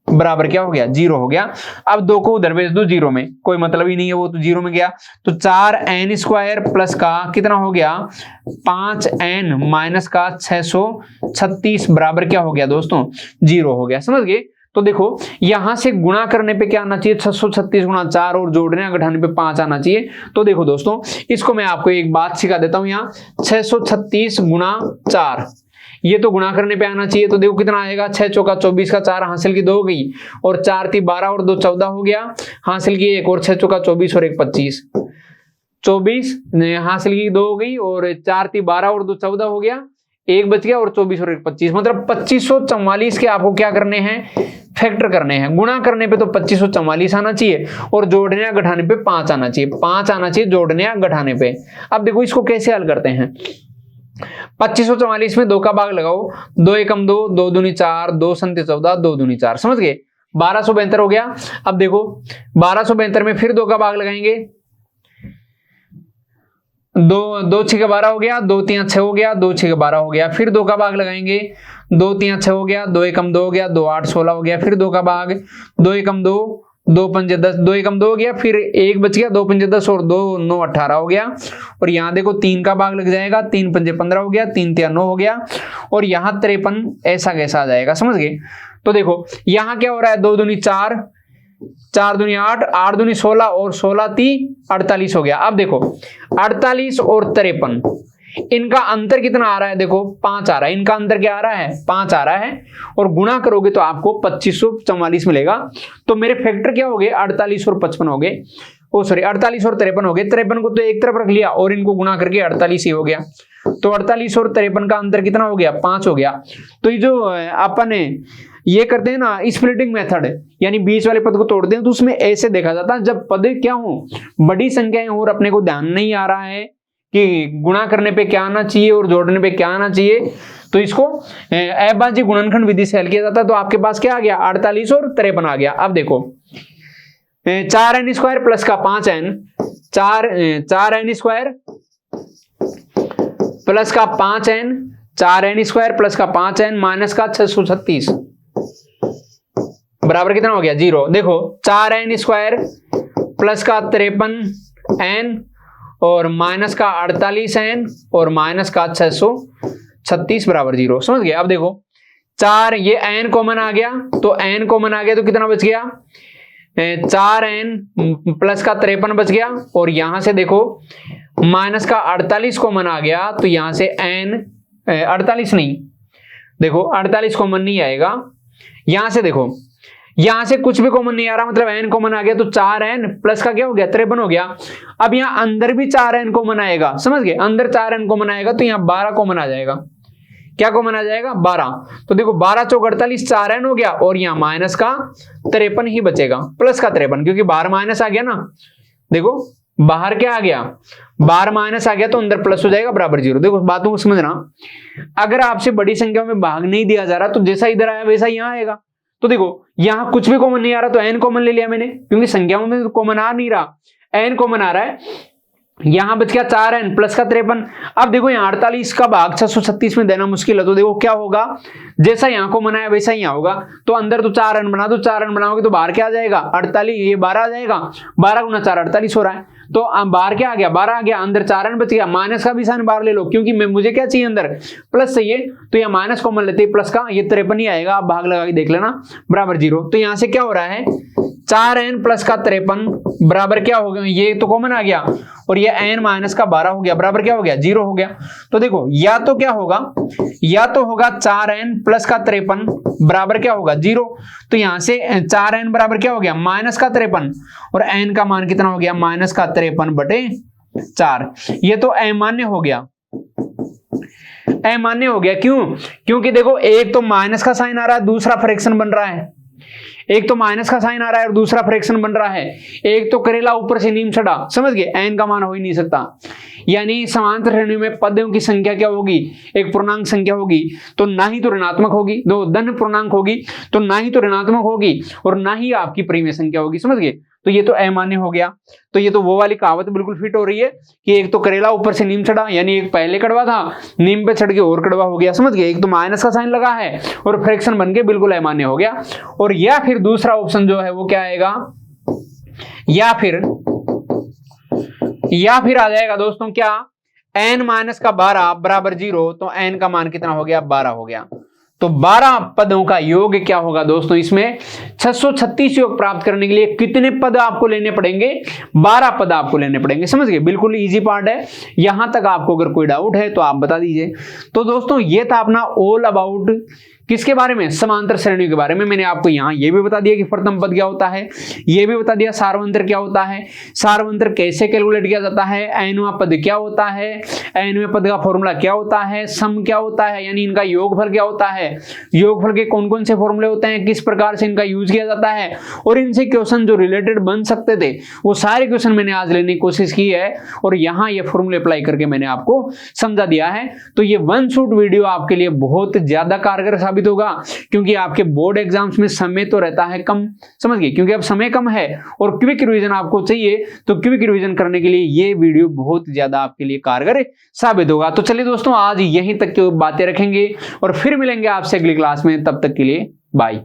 बराबर क्या हो गया 0 हो गया। अब 2 को उधर भेज दो 0 में, कोई मतलब ही नहीं है, वो तो 0 में गया। तो 4n² प्लस का कितना हो गया 5n माइनस का 636 बराबर क्या हो गया दोस्तों 0 हो गया। समझ गए। तो देखो यहां से गुणा करने पे क्या आना चाहिए 636 गुणा 4 और जोड़ने या घटाने पे 5 आना चाहिए। तो देखो दोस्तों इसको मैं आपको एक बात सिखा देता हूं, यहाँ 636 गुणा 4 ये तो गुणा करने पे आना चाहिए। तो देखो कितना आएगा 6 चौका 24 का 4 हासिल की 2 हो गई, और 4 थी 12 और 2 14 हो गया, हासिल की 1 और 6 चौका 24 और 1 25, 24 हासिल की 2 हो गई, और 4 थी 12 और 2 14 हो गया, 1 बच गया, और 24 और 1 25, मतलब 2544 के आपको क्या करने हैं फैक्टर करने हैं। गुणा करने पे तो 2544 आना चाहिए, और जोड़ने या घटाने पे 5 आना चाहिए, 5 आना चाहिए जोड़ने या घटाने पे। अब देखो इसको कैसे हल करते हैं, 2544 में 2 का भाग लगाओ, 2 एकम 2, 2 दूनी 4, 2 संते 14, 2 दूनी 4, समझ गए 1272 हो गया। अब देखो 1272 में फिर 2 का भाग लगाएंगे, 2 6 12 हो गया, 2 3 6 हो गया, 2 6 12 हो गया, फिर 2 का भाग लगाएंगे, 2 3 6 हो गया, 2 एकम 2 हो गया, 2 8 16 हो गया, फिर 2 का भाग, 2 एकम 2, 2 पंजे 10, 2 एकम 2 हो गया, फिर 1 बच गया, 2 पंजे 10 और 2 9 18 हो गया, और यहाँ देखो 3 का भाग लग जाएगा, 3 पंजे 15 हो गया, 3 3 9 हो गया, और यहाँ 53 ऐसा कैसा आ जाएगा, समझ गए। तो देखो यहाँ क्या हो रहा है 2 दूनी 4, 4 दूनी 8, 8 दूनी 16 और 16 ती 48 हो गया। अब देखो 48 और 53 इनका अंतर कितना आ रहा है, देखो 5 आ रहा है, इनका अंतर क्या आ रहा है 5 आ रहा है, और गुणा करोगे तो आपको 2544 मिलेगा। तो मेरे फैक्टर क्या हो गए 48 और 55 हो गए, ओ सॉरी 48 और 53 हो गए। 53 को तो एक तरफ रख लिया और इनको गुणा करके 48 ही हो गया। तो 48 और 53 का अंतर कितना हो गया 5 हो गया। तो ये जो अपन ये करते हैं ना स्प्लिटिंग मेथड, यानी बीच वाले पद को तोड़ते हैं, तो उसमें ऐसे देखा जाता है जब पद क्या हो बड़ी संख्याएं और अपने को ध्यान नहीं आ रहा है कि गुणा करने पे क्या आना चाहिए और जोड़ने पे क्या आना चाहिए, तो इसको अभाज्य गुणनखंड विधि से हल किया जाता है। तो आपके पास क्या आ गया 48 और 53 आ गया। अब देखो 4n² प्लस का 5n, 4n² प्लस का 5n, 4n² प्लस का 5n माइनस का 636 बराबर कितना हो गया 0। देखो 4n² प्लस का 53n और माइनस का 48n और माइनस का 636 बराबर 0, समझ गए। अब देखो 4 ये n कॉमन आ गया, तो n कॉमन आ गया तो कितना बच गया 4n प्लस का 53 बच गया, और यहां से देखो माइनस का 48 कॉमन आ गया, तो यहां से n 48 नहीं, देखो 48 कॉमन नहीं आएगा। यहां से देखो यहां से कुछ भी कॉमन नहीं आ रहा, मतलब n कॉमन आ गया, तो 4n प्लस का क्या हो गया 53 हो गया। अब यहां अंदर भी 4n कॉमन आएगा, समझ गए, अंदर 4n कॉमन आएगा तो यहां 12 कॉमन आ जाएगा। क्या कॉमन आ जाएगा 12, तो देखो 12 चौक 48 4n हो गया, और यहां माइनस का 53 ही बचेगा, प्लस का 53, क्योंकि बाहर माइनस आ गया ना, देखो बाहर क्या आ गया बाहर माइनस आ गया तो अंदर प्लस हो जाएगा बराबर 0। देखो बातों को समझना, अगर आपसे बड़ी संख्या में भाग नहीं दिया जा रहा तो जैसा इधर आया वैसा यहां आएगा। तो देखो यहां कुछ भी कॉमन नहीं आ रहा तो n कॉमन ले लिया मैंने, क्योंकि संख्याओं में तो कॉमन आ नहीं रहा, n कॉमन आ रहा है, यहां बच गया 4n प्लस का 53। अब देखो यहाँ 48 का भाग 636 में देना मुश्किल है, तो देखो क्या होगा जैसा यहाँ को मनाया वैसा ही यहाँ होगा। तो अंदर तो 4n बना दो, 4n बनाओगे तो बाहर क्या आ जाएगा 48, ये 12 आ जाएगा, 12 गुना 4 48 हो रहा है। तो बाहर क्या आ गया 12 आ गया, अंदर 4n बच गया, माइनस का भी साइन बाहर ले लो, क्योंकि मुझे क्या चाहिए अंदर प्लस चाहिए, तो यहाँ माइनस कॉमन लेते हैं, प्लस का ये 53 ही आएगा, आप भाग लगा के देख लेना बराबर 0। तो यहाँ से क्या हो रहा है 4n प्लस का 53 बराबर क्या हो गया, ये तो कॉमन आ गया, और ये n माइनस का 12 हो गया, बराबर क्या हो गया 0 हो गया। तो देखो या तो क्या होगा, या तो होगा 4n प्लस का 53 बराबर क्या होगा 0, तो यहां से 4n बराबर क्या हो गया माइनस का 53, और n का मान कितना हो गया माइनस का 53/4। ये तो अमान्य हो गया, अमान्य हो गया, क्यों, क्योंकि देखो एक तो माइनस का साइन आ रहा है, दूसरा फ्रैक्शन बन रहा है, एक तो माइनस का साइन आ रहा है और दूसरा फ्रैक्शन बन रहा है, एक तो करेला ऊपर से नीम चढ़ा, समझ गए, n का मान हो ही नहीं सकता। यानी समांतर श्रेणी में पदों की संख्या क्या होगी, एक पूर्णांक संख्या होगी, तो ना ही तो ऋणात्मक होगी, दो धन पूर्णांक होगी तो ना ही तो ऋणात्मक होगी और ना ही आपकी परिमेय संख्या होगी, समझ गए। तो ये तो अमान्य हो गया। तो ये तो वो वाली कहावत बिल्कुल फिट हो रही है कि एक तो करेला ऊपर से नीम चढ़ा, यानी एक पहले कड़वा था, नीम पे चढ़ के और कड़वा हो गया, समझ गए। एक तो माइनस का साइन लगा है और फ्रैक्शन बन के बिल्कुल अमान्य हो गया। और या फिर दूसरा ऑप्शन जो है वो क्या आएगा, या फिर आ जाएगा दोस्तों क्या, n माइनस का 12 बराबर 0, तो n का मान कितना हो गया, 12 हो गया। तो 12 पदों का योग क्या होगा दोस्तों, इसमें 636 योग प्राप्त करने के लिए कितने पद आपको लेने पड़ेंगे, 12 पद आपको लेने पड़ेंगे, समझ गए। बिल्कुल इजी पार्ट है। यहां तक आपको अगर कोई डाउट है तो आप बता दीजिए। तो दोस्तों ये था अपना ऑल अबाउट किसके बारे में, समांतर श्रेणियों के बारे में। मैंने आपको यहां ये भी बता दिया कि प्रथम पद क्या होता है, ये भी बता दिया सार्वंतर क्या होता है, सार्वंतर कैसे कैलकुलेट किया जाता है, अनवा पद क्या होता है, अनवे पद का फॉर्मूला क्या होता है, सम क्या होता है यानी इनका योगफल क्या होता है, योगफल के कौन कौन से फॉर्मूले होते हैं, किस प्रकार से इनका यूज किया जाता है, और इनसे क्वेश्चन जो रिलेटेड बन सकते थे वो सारे क्वेश्चन मैंने आज लेने की कोशिश की है और यहां ये फॉर्मूले अप्लाई करके मैंने आपको समझा दिया है। तो ये वन शॉट वीडियो आपके लिए बहुत ज्यादा कारगर साबित होगा, क्योंकि आपके बोर्ड एग्जाम्स में समय तो रहता है कम, समझ गए, क्योंकि अब समय कम है और क्विक रिवीजन आपको चाहिए, तो क्विक रिवीजन करने के लिए ये वीडियो बहुत ज्यादा आपके लिए कारगर साबित होगा। तो चलिए दोस्तों आज यहीं तक की बातें रखेंगे और फिर मिलेंगे आपसे अगली क्लास में, तब तक के लिए बाय।